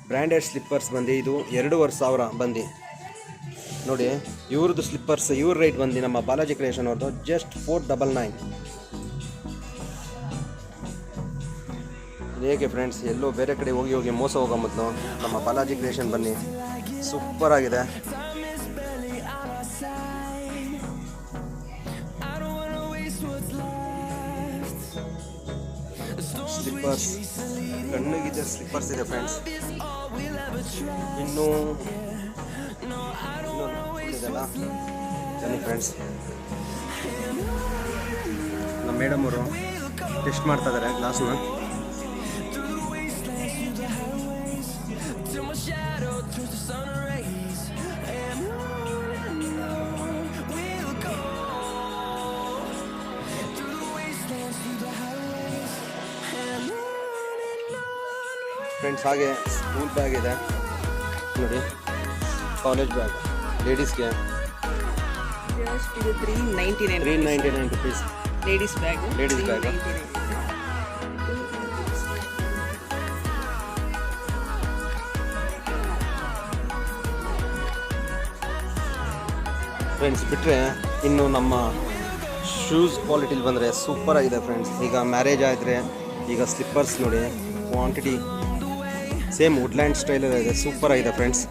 ಬ್ರ್ಯಾಂಡೆಡ್ ಸ್ಲಿಪ್ಪರ್ಸ್ ಬಂದು ಇದು 2500 ಬಂದು ನೋಡಿ. ಇವ್ರದ್ದು ಸ್ಲಿಪ್ಪರ್ಸ್ ಇವ್ರ ರೇಟ್ ಬಂದು ನಮ್ಮ ಬಾಲಾಜಿ ಕ್ರಿಯೇಷನ್ ಅವ್ರದ್ದು ಜಸ್ಟ್ 499. ಹೇಗೆ ಫ್ರೆಂಡ್ಸ್? ಎಲ್ಲೋ ಬೇರೆ ಕಡೆ ಹೋಗಿ ಮೋಸ ಹೋಗೋ ಮೊದಲು ನಮ್ಮ ಬಾಲಾಜಿ ಕ್ರಿಯೇಷನ್ ಬನ್ನಿ, ಸೂಪರ್ ಆಗಿದೆ. ಸ್ಲಿಪ್ಪರ್ಸ್ ಕಣ್ಣಿಗಿದೆ, ಸ್ಲಿಪ್ಪರ್ಸ್ ಇದೆ ಫ್ರೆಂಡ್ಸ್. ಇನ್ನೂ ಇದೆಲ್ಲ ಬನ್ನಿ ಫ್ರೆಂಡ್ಸ್. ನಮ್ಮ ಮೇಡಮ್ ಅವರು ಟೆಸ್ಟ್ ಮಾಡ್ತಾ ಇದ್ದಾರೆ ಗ್ಲಾಸ್ನ. ಫ್ರೆಂಡ್ಸ್ ಹಾಗೆ ಸ್ಕೂಲ್ ಬ್ಯಾಗ್ ಇದೆ ನೋಡಿ, ಕಾಲೇಜ್ ಬ್ಯಾಗ್ ಲೇಡೀಸ್ಗೆ ಜಸ್ಟ್ ಇದು 399 ರುಪೀಸ್. Ladies bag. ಫ್ರೆಂಡ್ಸ್ ಬಿಟ್ಟರೆ ಇನ್ನು ನಮ್ಮ ಶೂಸ್ ಕ್ವಾಲಿಟಿಲಿ ಬಂದರೆ ಸೂಪರ್ ಆಗಿದೆ ಫ್ರೆಂಡ್ಸ್. ಈಗ ಮ್ಯಾರೇಜ್ ಆದರೆ ಈಗ ಸ್ಲಿಪ್ಪರ್ಸ್ ನೋಡಿ, ಕ್ವಾಂಟಿಟಿ ಸೇಮ್ ವುಡ್ಲ್ಯಾಂಡ್ ಸ್ಟೈಲಲ್ಲಿ ಇದೆ, ಸೂಪರ್ ಆಗಿದೆ friends.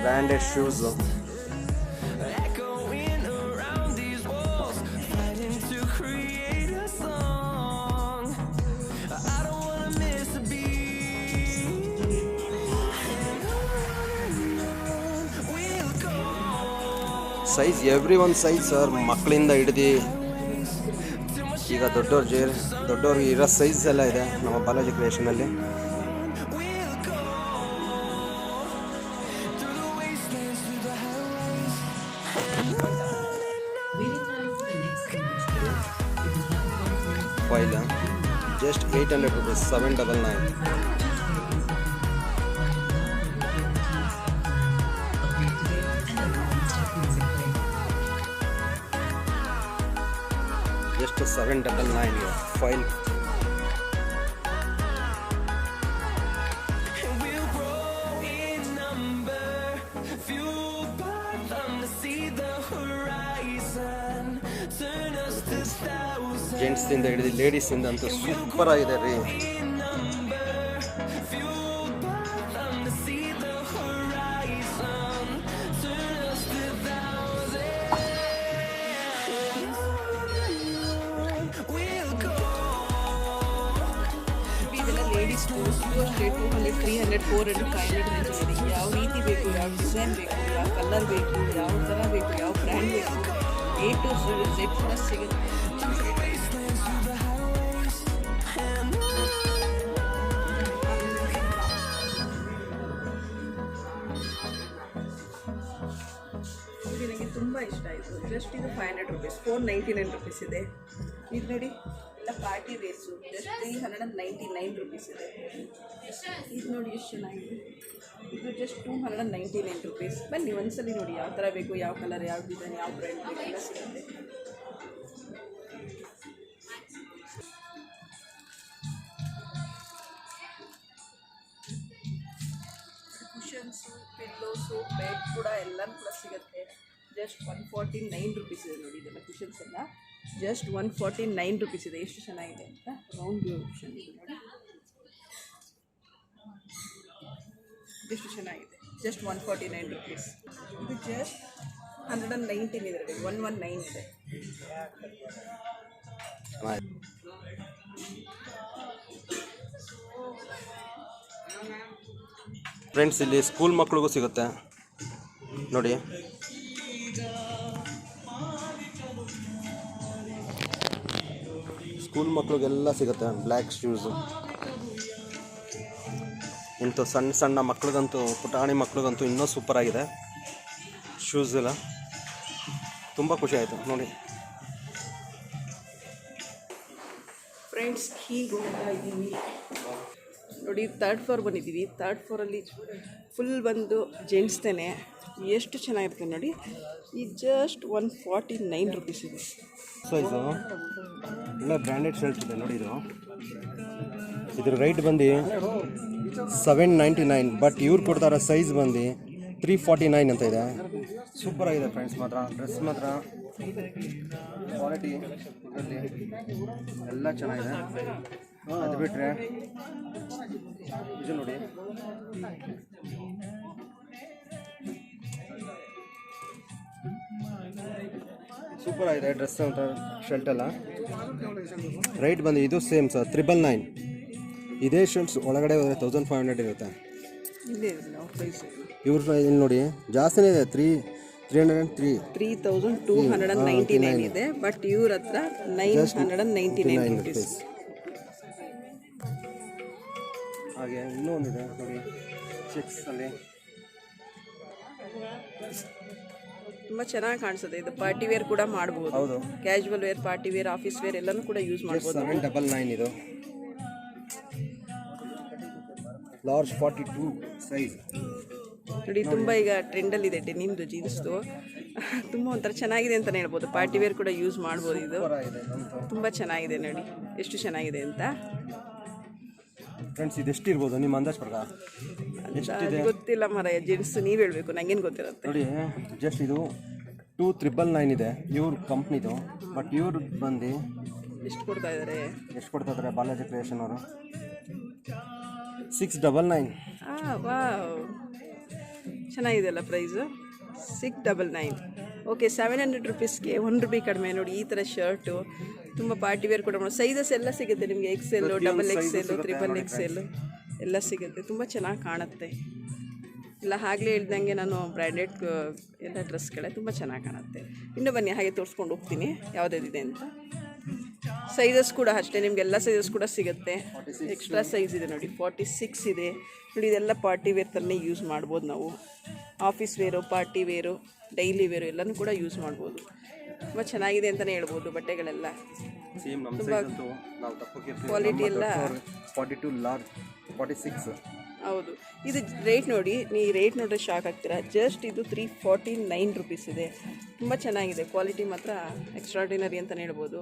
Branded shoes. Size every one size sir, ಮಕ್ಕಳಿಂದ ಹಿಡ್ದು ಈಗ ದೊಡ್ಡವ್ರಿಗೆ ಇರೋ ಸೈಜ್ ಎಲ್ಲ ಇದೆ ನಮ್ಮ ಬಾಲಾಜಿ ಕ್ರಿಯೇಷನಲ್ಲಿ. ಫೈಲ್ ಜಸ್ಟ್ 800 ರುಪೀಸ್, 799. ಜಸ್ಟ್ 799 ಫೈಲ್. ಜೆಂಟ್ಸಿಂದ ಹಿಡಿದು ಲೇಡೀಸಿಂದ ಅಂತೂ ಸೂಪರ್ ಆಗಿದೆ ರೀ. ಇದೆಲ್ಲ ಲೇಡೀಸ್ ಅಷ್ಟೇ 200, 300, 400, 500 ರೇಂಜ್ ಇದೆ. ಯಾವ ರೀತಿ ಬೇಕು, ಯಾವ ಡಿಸೈನ್ ಬೇಕು, ಯಾವ ಕಲರ್ ಬೇಕು, ಯಾವ ಥರ ಬೇಕು, ಯಾವ ಬ್ರ್ಯಾಂಡ್ ಬೇಕು, A to Z ಪ್ಲಸ್ ಸಿಗುತ್ತೆ. ಇದು ನನಗೆ ತುಂಬ ಇಷ್ಟ ಆಯಿತು. ಜಸ್ಟ್ ಇದು 500 ರುಪೀಸ್, 499 ರುಪೀಸ್ ಇದೆ. ಇದು ನೋಡಿ ಎಲ್ಲ ಪಾರ್ಟಿ ವೇರ್ಸು, ಜಸ್ಟ್ 399 ರುಪೀಸ್ ಇದೆ. ಇದು ನೋಡಿ ಎಷ್ಟು ಚೆನ್ನಾಗಿದೆ. ಇದು ಜಸ್ಟ್ 299 ರುಪೀಸ್. ಬನ್ನಿ ಒಂದ್ಸಲಿ ನೋಡಿ ಯಾವ ಥರ ಬೇಕು, ಯಾವ ಕಲರ್, ಯಾವ ಡಿಸೈನ್, ಯಾವ ಬ್ರ್ಯಾಂಡ್ ಬೇಕು ಎಲ್ಲ ಸಿಗುತ್ತೆ. ಕುಷನ್ಸು, ಪಿಲ್ಲೋಸು, ಬೆಡ್ ಕೂಡ ಎಲ್ಲನೂ ಕೂಡ ಸಿಗುತ್ತೆ. ಜಸ್ಟ್ 149 ರುಪೀಸ್ ಇದೆ ನೋಡಿ. ಇದೆಲ್ಲ ಕುಷನ್ಸ್ ಎಲ್ಲ ಜಸ್ಟ್ 149 ರುಪೀಸ್ ಇದೆ. ಎಷ್ಟು ಚೆನ್ನಾಗಿದೆ ಅಂತ. ರೌಂಡ್ ಕುಷನ್ ಇದು ನೋಡಿ, ಎಷ್ಟು ಚೆನ್ನಾಗಿದೆ. Just 149 rupees. ಇದು ಜಸ್ಟ್ 119 ಇದೆ, 119 ಇದೆ. ಫ್ರೆಂಡ್ಸ್, ಇಲ್ಲಿ ಸ್ಕೂಲ್ ಮಕ್ಳಿಗೂ ಸಿಗುತ್ತೆ ನೋಡಿ. ಸ್ಕೂಲ್ ಮಕ್ಳಿಗೆಲ್ಲ ಸಿಗುತ್ತೆ ಬ್ಲ್ಯಾಕ್ ಶೂಸು. ಇಂಥ ಸಣ್ಣ ಸಣ್ಣ ಮಕ್ಳಿಗಂತೂ, ಪುಟಾಣಿ ಮಕ್ಳಿಗಂತೂ ಇನ್ನೂ ಸೂಪರಾಗಿದೆ ಶೂಸ್ ಎಲ್ಲ. ತುಂಬ ಖುಷಿ ಆಯಿತು ನೋಡಿ. ಫ್ರೆಂಡ್ಸ್, ಹೀಗೆ ಹೋಗ್ತಾ ಇದ್ದೀವಿ ನೋಡಿ. 3rd ಫ್ಲೋರ್ ಬಂದಿದ್ದೀವಿ. 3rd ಫ್ಲೋರಲ್ಲಿ ಫುಲ್ ಬಂದು ಜೆಂಟ್ಸ್ತೇನೆ. ಎಷ್ಟು ಚೆನ್ನಾಗಿರುತ್ತೆ ನೋಡಿ. ಈ ಜಸ್ಟ್ 149 ರುಪೀಸ್ ಇದೆ. ಸೈಜು ಎಲ್ಲ ಬ್ರ್ಯಾಂಡೆಡ್ ಶರ್ಟ್ ಇದೆ ನೋಡಿ. ಇದ್ರ ರೈಟ್ ಬಂದು 799, ಬಟ್ ಇವ್ರು ಕೊಡ್ತಾರ ಸೈಜ್ ಬಂದು 349 ಅಂತ ಇದೆ. ಸೂಪರ್ ಆಗಿದೆ ಫ್ರೆಂಡ್ಸ್. ಮಾತ್ರ ಡ್ರೆಸ್ ಮಾತ್ರ ಕ್ವಾಲಿಟಿ ಇದರಲ್ಲಿ ಎಲ್ಲ ಚೆನ್ನಾಗಿದೆ. ಅದು ಬಿಟ್ಟರೆ ಇದು ನೋಡಿ, ಸೂಪರ್ ಆಗಿದೆ ಡ್ರೆಸ್ ಅಂತ ಶರ್ಟ್ ಎಲ್ಲ. ರೈಟ್ ಬಂದು ಇದು ಸೇಮ್ ಸರ್ 999. ಇದೇ ಶರ್ಟ್ಸ್ ಒಳಗಡೆ ಹೋದರೆ 1500 ಇರುತ್ತೆ. ಇವ್ರ ಇಲ್ಲಿ ನೋಡಿ ಜಾಸ್ತಿನೇ ಇದೆ, 3299 ಇದೆ. ಬಟ್ ಇವ್ರ ಹತ್ರ 999 ರುಪೀಸ್. ಹಾಗೆ ಇನ್ನೂ ಒಂದಿದೆ ನೋಡಿ, ಚೆಕ್ಸಲ್ಲಿ ತುಂಬ ಚೆನ್ನಾಗಿ ಕಾಣಿಸುತ್ತೆ. ಇದು ಪಾರ್ಟಿ ವೇರ್ ಕೂಡ ಮಾಡ್ಬೋದು. ಹೌದು, casual wear, party wear, office wear ಎಲ್ಲನೂ ಕೂಡ ಯೂಸ್ ಮಾಡ್ಬೋದು. 799 ಇದು. ಲಾರ್ಜ್ 42 ಸೈಜ್ ನೋಡಿ. ತುಂಬ ಈಗ ಟ್ರೆಂಡಲ್ಲಿದೆ ಡೆನಿಮ್ದು ಜೀನ್ಸ್ದು. ತುಂಬ ಒಂಥರ ಚೆನ್ನಾಗಿದೆ ಅಂತಲೇ ಹೇಳ್ಬೋದು. ಪಾರ್ಟಿ ವೇರ್ ಕೂಡ ಯೂಸ್ ಮಾಡ್ಬೋದು. ಇದು ತುಂಬ ಚೆನ್ನಾಗಿದೆ ನೋಡಿ, ಎಷ್ಟು ಚೆನ್ನಾಗಿದೆ ಅಂತ. ಫ್ರೆಂಡ್ಸ್, ಇದು ಎಷ್ಟಿರ್ಬೋದು ನಿಮ್ಮ ಅಂದಾಜು ಪ್ರಕಾರ? ಎಷ್ಟಿದೆ ಗೊತ್ತಿಲ್ಲ ಮರ, ಜೆಂಟ್ಸ್ ನೀವು ಹೇಳಬೇಕು, ನನಗೇನು ಗೊತ್ತಿರುತ್ತೆ ನೋಡಿ. ಜಸ್ಟ್ ಇದು 2999 ಇದೆ ಇವ್ರ ಕಂಪ್ನಿದು. ಬಟ್ ಇವ್ರು ಬಂದು ಎಷ್ಟು ಕೊಡ್ತಾ ಇದ್ದಾರೆ? ಎಷ್ಟು ಕೊಡ್ತಾ ಇದ್ದಾರೆ ಬಾಲಾಜಿ ಕ್ರಿಯೇಷನ್ ಅವರು? 699. ವಾವ್, ಚೆನ್ನಾಗಿದೆಯಲ್ಲ ಪ್ರೈಸು. 699. ಓಕೆ, 700 ರುಪೀಸ್ಗೆ 1 ರೂಪಾಯಿ ಕಡಿಮೆ ನೋಡಿ. ಈ ಥರ ಶರ್ಟು ತುಂಬ ಪಾರ್ಟಿ ವೇರ್ ಕೂಡ ಮಾಡೋ ಸೈಜಸ್ ಎಲ್ಲ ಸಿಗುತ್ತೆ ನಿಮಗೆ. XL, XXL, XXL ಎಲ್ಲ ಸಿಗುತ್ತೆ. ತುಂಬ ಚೆನ್ನಾಗಿ ಕಾಣುತ್ತೆ ಎಲ್ಲ. ಆಗಲೇ ಹೇಳ್ದಂಗೆ ನಾನು ಬ್ರ್ಯಾಂಡೆಡ್ ಎಲ್ಲ ಡ್ರೆಸ್ಗಳೇ ತುಂಬ ಚೆನ್ನಾಗಿ ಕಾಣುತ್ತೆ. ಇನ್ನೂ ಬನ್ನಿ, ಹಾಗೆ ತೋರಿಸ್ಕೊಂಡು ಹೋಗ್ತೀನಿ ಯಾವುದಿದೆ ಅಂತ. ಸೈಜಸ್ ಕೂಡ ಅಷ್ಟೇ, ನಿಮಗೆಲ್ಲ ಸೈಜಸ್ ಕೂಡ ಸಿಗುತ್ತೆ. ಎಕ್ಸ್ಟ್ರಾ ಸೈಜ್ ಇದೆ ನೋಡಿ, 46 ಇದೆ ನೋಡಿ. ಇದೆಲ್ಲ ಪಾರ್ಟಿ ವೇರ್ ಥರನೇ ಯೂಸ್ ಮಾಡ್ಬೋದು ನಾವು. Office wear, party wear, daily wear ಎಲ್ಲನೂ ಕೂಡ ಯೂಸ್ ಮಾಡ್ಬೋದು. ತುಂಬ ಚೆನ್ನಾಗಿದೆ ಅಂತಲೇ ಹೇಳ್ಬೋದು ಬಟ್ಟೆಗಳೆಲ್ಲ. ತುಂಬ ಕ್ವಾಲಿಟಿ ಎಲ್ಲ 42 ಲಾರ್ಜ್ 46. ಹೌದು. ಇದು ರೇಟ್ ನೋಡಿ, ನೀವು ರೇಟ್ ನೋಡಿದ್ರೆ ಶಾಕ್ ಆಗ್ತೀರಾ. ಜಸ್ಟ್ ಇದು 349 ರುಪೀಸ್ ಇದೆ. ತುಂಬ ಚೆನ್ನಾಗಿದೆ. ಕ್ವಾಲಿಟಿ ಮಾತ್ರ ಎಕ್ಸ್ಟ್ರಾರ್ಡಿನರಿ ಅಂತಲೇ ಹೇಳ್ಬೋದು.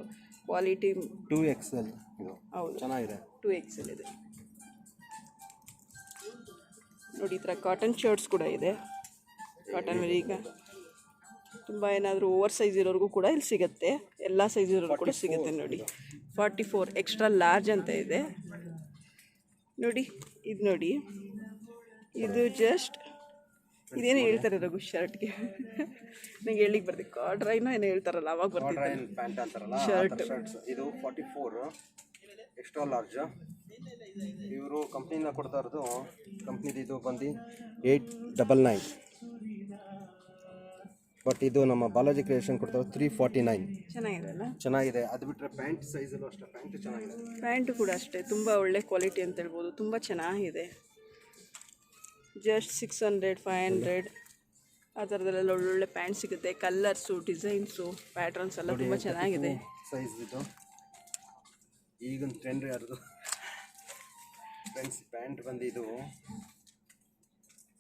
ಕ್ವಾಲಿಟಿ 2XL ಇದು. ಹೌದು, ಚೆನ್ನಾಗಿದೆ. 2XL ಇದೆ ನೋಡಿ. ಈ ಥರ ಕಾಟನ್ ಶರ್ಟ್ಸ್ ಕೂಡ ಇದೆ. ಕಾಟನ್ ವೇರ್ ಈಗ ತುಂಬ ಏನಾದರೂ ಓವರ್ ಸೈಜ್ ಇರೋರಿಗೂ ಕೂಡ ಇಲ್ಲಿ ಸಿಗುತ್ತೆ, ಎಲ್ಲ ಸೈಜ್ ಇರೋರು ಕೂಡ ಸಿಗುತ್ತೆ ನೋಡಿ. 44 ಎಕ್ಸ್ಟ್ರಾ ಲಾರ್ಜ್ ಅಂತ ಇದೆ ನೋಡಿ. ಇದು ನೋಡಿ, ಇದು ಜಸ್ಟ್ ಇದೇನು ಹೇಳ್ತಾರೆ ರಘು ಶರ್ಟ್ಗೆ ನಂಗೆ ಹೇಳಿಕ್ಕೆ ಬರ್ತೀವಿ, ಕಾರ್ಡ್ರೈನೋ ಏನೋ ಹೇಳ್ತಾರಲ್ಲ ಅವಾಗ ಬರ್ತಿದ್ದೆ ಪ್ಯಾಂಟ್ ಅಂತಾರಲ್ಲ ಶರ್ಟ್. ಇದು 44 ಎಕ್ಸ್ಟ್ರಾ ಲಾರ್ಜ್. ಇವರು ಕಂಪ್ನಿನ ಕೊಡ್ತಾ ಇರೋದು, ಕಂಪ್ನಿದು ಇದು ಬಂದು 899. ಬಟ್ ಇದು ನಮ್ಮ ಬಾಲಾಜಿ ಕ್ರಿಯೇಷನ್ ಕೊಡ್ತಾ ಇರೋದು 349. ಚೆನ್ನಾಗಿದೆ ಅಲ್ಲ, ಚೆನ್ನಾಗಿದೆ. ಅದು ಬಿಟ್ಟರೆ ಪ್ಯಾಂಟ್ ಸೈಜಲ್ಲೂ ಅಷ್ಟೇ, ಪ್ಯಾಂಟ್ ಚೆನ್ನಾಗಿದೆ. ಪ್ಯಾಂಟು ಕೂಡ ಅಷ್ಟೇ ತುಂಬ ಒಳ್ಳೆ ಕ್ವಾಲಿಟಿ ಅಂತ ಹೇಳ್ಬೋದು, ತುಂಬ ಚೆನ್ನಾಗಿದೆ. ಜಸ್ಟ್ 600 500 ಆ ಥರದಲ್ಲೆಲ್ಲ ಒಳ್ಳೊಳ್ಳೆ ಪ್ಯಾಂಟ್ ಸಿಗುತ್ತೆ. ಕಲರ್ಸು, ಡಿಸೈನ್ಸು, ಪ್ಯಾಟ್ರನ್ಸ್ ಎಲ್ಲ ತುಂಬ ಚೆನ್ನಾಗಿದೆ. ಸೈಜ್ ಇದು ಈಗಿನ ಟ್ರೆಂಡ್ ಯಾರ್ದು ಫ್ರೆಂಡ್ಸ್. ಪ್ಯಾಂಟ್ ಬಂದು ಇದು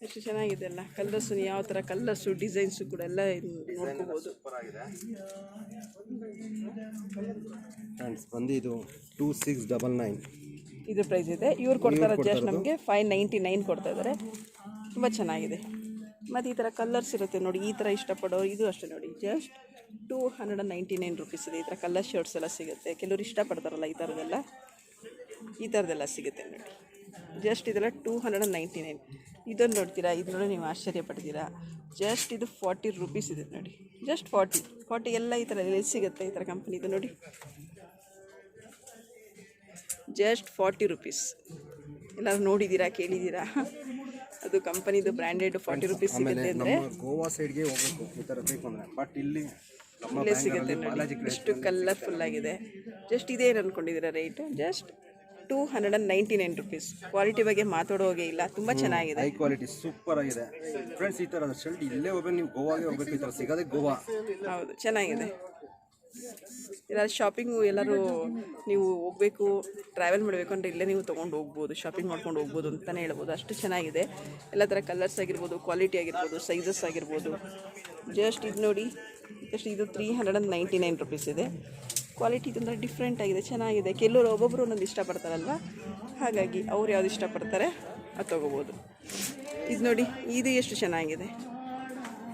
ಎಷ್ಟು ಚೆನ್ನಾಗಿದೆ ಅಲ್ಲ, ಕಲರ್ಸು ಯಾವ ಥರ ಕಲರ್ಸು, ಡಿಸೈನ್ಸು ಕೂಡ ಎಲ್ಲ ನೋಡ್ಕೋಬೋದು. ಸೂಪರ್ ಆಗಿದೆ ಫ್ರೆಂಡ್ಸ್. ಬಂದು ಇದು 2699 ಇದು ಪ್ರೈಸ್ ಇದೆ. ಇವ್ರು ಕೊಡ್ತಾರೆ ಜಸ್ಟ್ ನಮಗೆ 599 ಕೊಡ್ತಾ ಇದ್ದಾರೆ. ತುಂಬ ಚೆನ್ನಾಗಿದೆ. ಮತ್ತು ಈ ಥರ ಕಲರ್ಸ್ ಇರುತ್ತೆ ನೋಡಿ, ಈ ಥರ ಇಷ್ಟಪಡೋರು ಇದು ಅಷ್ಟೇ ನೋಡಿ, ಜಸ್ಟ್ 299 ರುಪೀಸ್ ಇದೆ. ಈ ಥರ ಕಲರ್ ಶರ್ಟ್ಸ್ ಎಲ್ಲ ಸಿಗುತ್ತೆ. ಕೆಲವರು ಇಷ್ಟಪಡ್ತಾರಲ್ಲ ಈ ಥರದ್ದೆಲ್ಲ ಸಿಗುತ್ತೆ ನೋಡಿ. ಜಸ್ಟ್ ಇದೆಲ್ಲ 299. ಇದನ್ನು ನೋಡ್ತೀರಾ, ಇದು ನೋಡಿ ನೀವು ಆಶ್ಚರ್ಯಪಡ್ತೀರಾ. ಜಸ್ಟ್ ಇದು 40 ರುಪೀಸ್ ಇದೆ ನೋಡಿ, ಜಸ್ಟ್ 40 ಎಲ್ಲ ಈ ಥರ ಎಲ್ಲಿ ಸಿಗುತ್ತೆ ಈ ಥರ ಕಂಪ್ನಿದು ನೋಡಿ. Just 40 rupees. ಎಲ್ಲರೂ ನೋಡಿದ್ದೀರಾ, ಕೇಳಿದ್ದೀರಾ? ಅದು ಕಂಪನಿದು ಬ್ರ್ಯಾಂಡೆಡ್ 40 ರುಪೀಸ್ ಸಿಗುತ್ತೆ ಅಂದರೆ. ಗೋವಾ ಸೈಡ್ಗೆ ಹೋಗಬೇಕು ಈ ಥರ ಬೇಕು ಅಂದರೆ, ಬಟ್ ಇಲ್ಲೇ ಸಿಗುತ್ತೆ ನೋಡಿ. ಎಷ್ಟು ಕಲರ್ಫುಲ್ ಆಗಿದೆ. ಜಸ್ಟ್ ಇದೇನು ಅಂದ್ಕೊಂಡಿದ್ದೀರಾ ರೇಟ್? Just 299 rupees. ಕ್ವಾಲಿಟಿ ಬಗ್ಗೆ ಮಾತಾಡೋಗೆ ಇಲ್ಲ, ತುಂಬ ಚೆನ್ನಾಗಿದೆ. ಹೈ ಕ್ವಾಲಿಟಿ ಸೂಪರ್ ಆಗಿದೆ ಫ್ರೆಂಡ್ಸ್. ಈ ಥರದ ಶರ್ಟ್ ಇಲ್ಲೇ ಹೋಗ್ಬೇಕು, ನೀವು ಗೋವಾಗೆ ಹೋಗ್ಬೇಕು. ಈ ಥರ ಸಿಗೋದೇ ಗೋವಾ. ಹೌದು, ಚೆನ್ನಾಗಿದೆ. ಎಲ್ಲರೂ ಶಾಪಿಂಗು ಎಲ್ಲರೂ ನೀವು ಹೋಗಬೇಕು, ಟ್ರಾವೆಲ್ ಮಾಡಬೇಕು ಅಂದರೆ ಇಲ್ಲೇ ನೀವು ತೊಗೊಂಡು ಹೋಗ್ಬೋದು, ಶಾಪಿಂಗ್ ಮಾಡ್ಕೊಂಡು ಹೋಗ್ಬೋದು ಅಂತಲೇ ಹೇಳ್ಬೋದು. ಅಷ್ಟು ಚೆನ್ನಾಗಿದೆ. ಎಲ್ಲ ಥರ ಕಲರ್ಸ್ ಆಗಿರ್ಬೋದು, ಕ್ವಾಲಿಟಿ ಆಗಿರ್ಬೋದು, ಸೈಜಸ್ ಆಗಿರ್ಬೋದು. ಜಸ್ಟ್ ಇದು ನೋಡಿ, ಜಸ್ಟ್ ಇದು 399 ರುಪೀಸ್ ಇದೆ. ಕ್ವಾಲಿಟಿ ತುಂಬ ಡಿಫ್ರೆಂಟ್ ಆಗಿದೆ, ಚೆನ್ನಾಗಿದೆ. ಕೆಲವರು ಒಬ್ಬೊಬ್ಬರು ಒಂದೊಂದು ಇಷ್ಟಪಡ್ತಾರಲ್ವ, ಹಾಗಾಗಿ ಅವ್ರು ಯಾವ್ದು ಇಷ್ಟಪಡ್ತಾರೆ ಅದು ತೊಗೋಬೋದು. ಇದು ನೋಡಿ, ಇದು ಎಷ್ಟು ಚೆನ್ನಾಗಿದೆ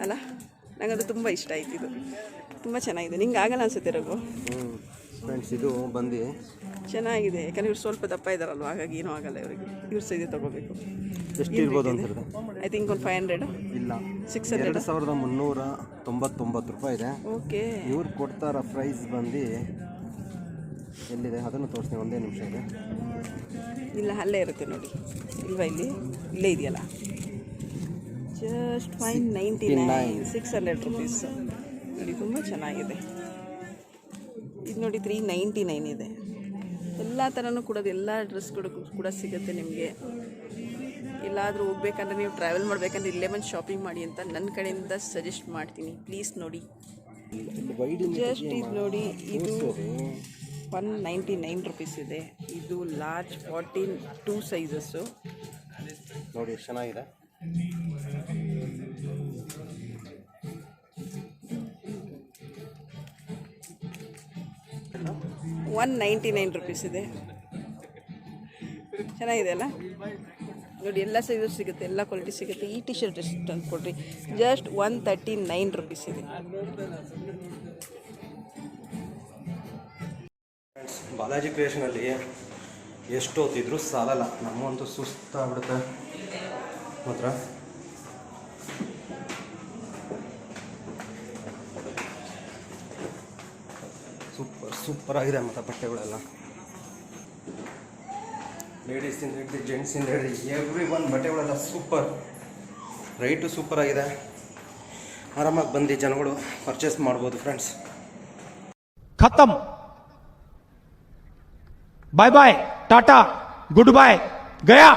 ಅಲ್ಲ, ನನಗದು ತುಂಬ ಇಷ್ಟ ಆಯ್ತು. ಇದು ತುಂಬ ಚೆನ್ನಾಗಿದೆ. ನಿಂಗೆ ಆಗಲ್ಲ ಅನಿಸುತ್ತೆ ರಘು? ಫ್ರೆಂಡ್ಸ್ ಇದು ಬಂದು ಚೆನ್ನಾಗಿದೆ, ಯಾಕಂದರೆ ಇವ್ರು ಸ್ವಲ್ಪ ದಪ್ಪ ಇದ್ದಾರಲ್ವ, ಹಾಗಾಗಿ ಏನೂ ಆಗಲ್ಲ ಇವರಿಗೆ. ಇವ್ರ ಸೈಜ್ ತೊಗೋಬೇಕು. ಎಷ್ಟು ಇರ್ಬೋದು ಅಂತ ಹೇಳಿದೆ? ಐ ಥಿಂಕ್ ಒಂದು 500 ಇಲ್ಲ 600 2399 ರೂಪಾಯಿ ಇದೆ. ಓಕೆ. ಇವ್ರು ಕೊಡ್ತಾರ ಪ್ರೈಸ್ ಬಂದು ಎಲ್ಲಿದೆ ಅದನ್ನು ತೋರಿಸ್ತೀನಿ, ಒಂದೇ ನಿಮಿಷ ಇದೆ. ಇಲ್ಲ, ಅಲ್ಲೇ ಇರುತ್ತೆ ನೋಡಿ. ಇಲ್ವಾ, ಇಲ್ಲೇ ಇದೆಯಲ್ಲ. ಜಸ್ಟ್ 599 600 ರುಪೀಸ್ ನೋಡಿ, ತುಂಬ ಚೆನ್ನಾಗಿದೆ. ಇದು ನೋಡಿ 399 ಇದೆ. ಎಲ್ಲ ಥರನೂ ಕೂಡ ಎಲ್ಲ ಡ್ರೆಸ್ಗಳು ಕೂಡ ಸಿಗುತ್ತೆ ನಿಮಗೆ. ಎಲ್ಲಾದರೂ ಹೋಗ್ಬೇಕಂದ್ರೆ, ನೀವು ಟ್ರಾವೆಲ್ ಮಾಡಬೇಕಂದ್ರೆ ಇಲ್ಲೇ ಬಂದು ಶಾಪಿಂಗ್ ಮಾಡಿ ಅಂತ ನನ್ನ ಕಡೆಯಿಂದ ಸಜೆಸ್ಟ್ ಮಾಡ್ತೀನಿ. ಪ್ಲೀಸ್ ನೋಡಿ. ಜಸ್ಟ್ ಇದು ನೋಡಿ, ಇದು 199 ರುಪೀಸ್ ಇದೆ. ಇದು ಲಾರ್ಜ್ 42 ಸೈಜಸ್ಸು ನೋಡಿ, ಎಷ್ಟು ಚೆನ್ನಾಗಿದೆ. $199 ರುಪೀಸ್ ಇದೆ. ಚೆನ್ನಾಗಿದೆ ಅಲ್ಲ ನೋಡಿ, ಎಲ್ಲ ಸೈಜಸ್ ಸಿಗುತ್ತೆ, ಎಲ್ಲ ಕ್ವಾಲಿಟಿ ಸಿಗುತ್ತೆ. ಈ ಟಿ ಶರ್ಟ್ ಎಷ್ಟು ಅಂತ ಕೊಡ್ರಿ, ಜಸ್ಟ್ 139 ರುಪೀಸ್ ಇದೆ. ಬಾಲಾಜಿ ಕ್ರಿಯೇಷನಲ್ಲಿ ಎಷ್ಟು ಹೊತ್ತಿದ್ರು ಸಾಲಲ್ಲ, ನಮ್ಮಂತೂ ಸುಸ್ತಾಗ್ಬಿಡುತ್ತೆ ಮಾತ್ರ. ಸೂಪರ್ ಆಗಿದೆ ಮತ್ತು ಬಟ್ಟೆಗಳೆಲ್ಲ. ಲೇಡೀಸಿಂದ ಹಿಡಿದು ಜೆಂಟ್ಸಿಂದ ಹಿಡಿದು ಎವ್ರಿ ಒನ್ ಬಟ್ಟೆಗಳೆಲ್ಲ ಸೂಪರ್. ರೈಟು ಸೂಪರ್ ಆಗಿದೆ. ಆರಾಮಾಗಿ ಬಂದು ಜನಗಳು ಪರ್ಚೇಸ್ ಮಾಡ್ಬೋದು ಫ್ರೆಂಡ್ಸ್. ಖತಮ್. ಬಾಯ್ ಬಾಯ್, ಟಾಟಾ, ಗುಡ್ ಬಾಯ್, ಗಯಾ.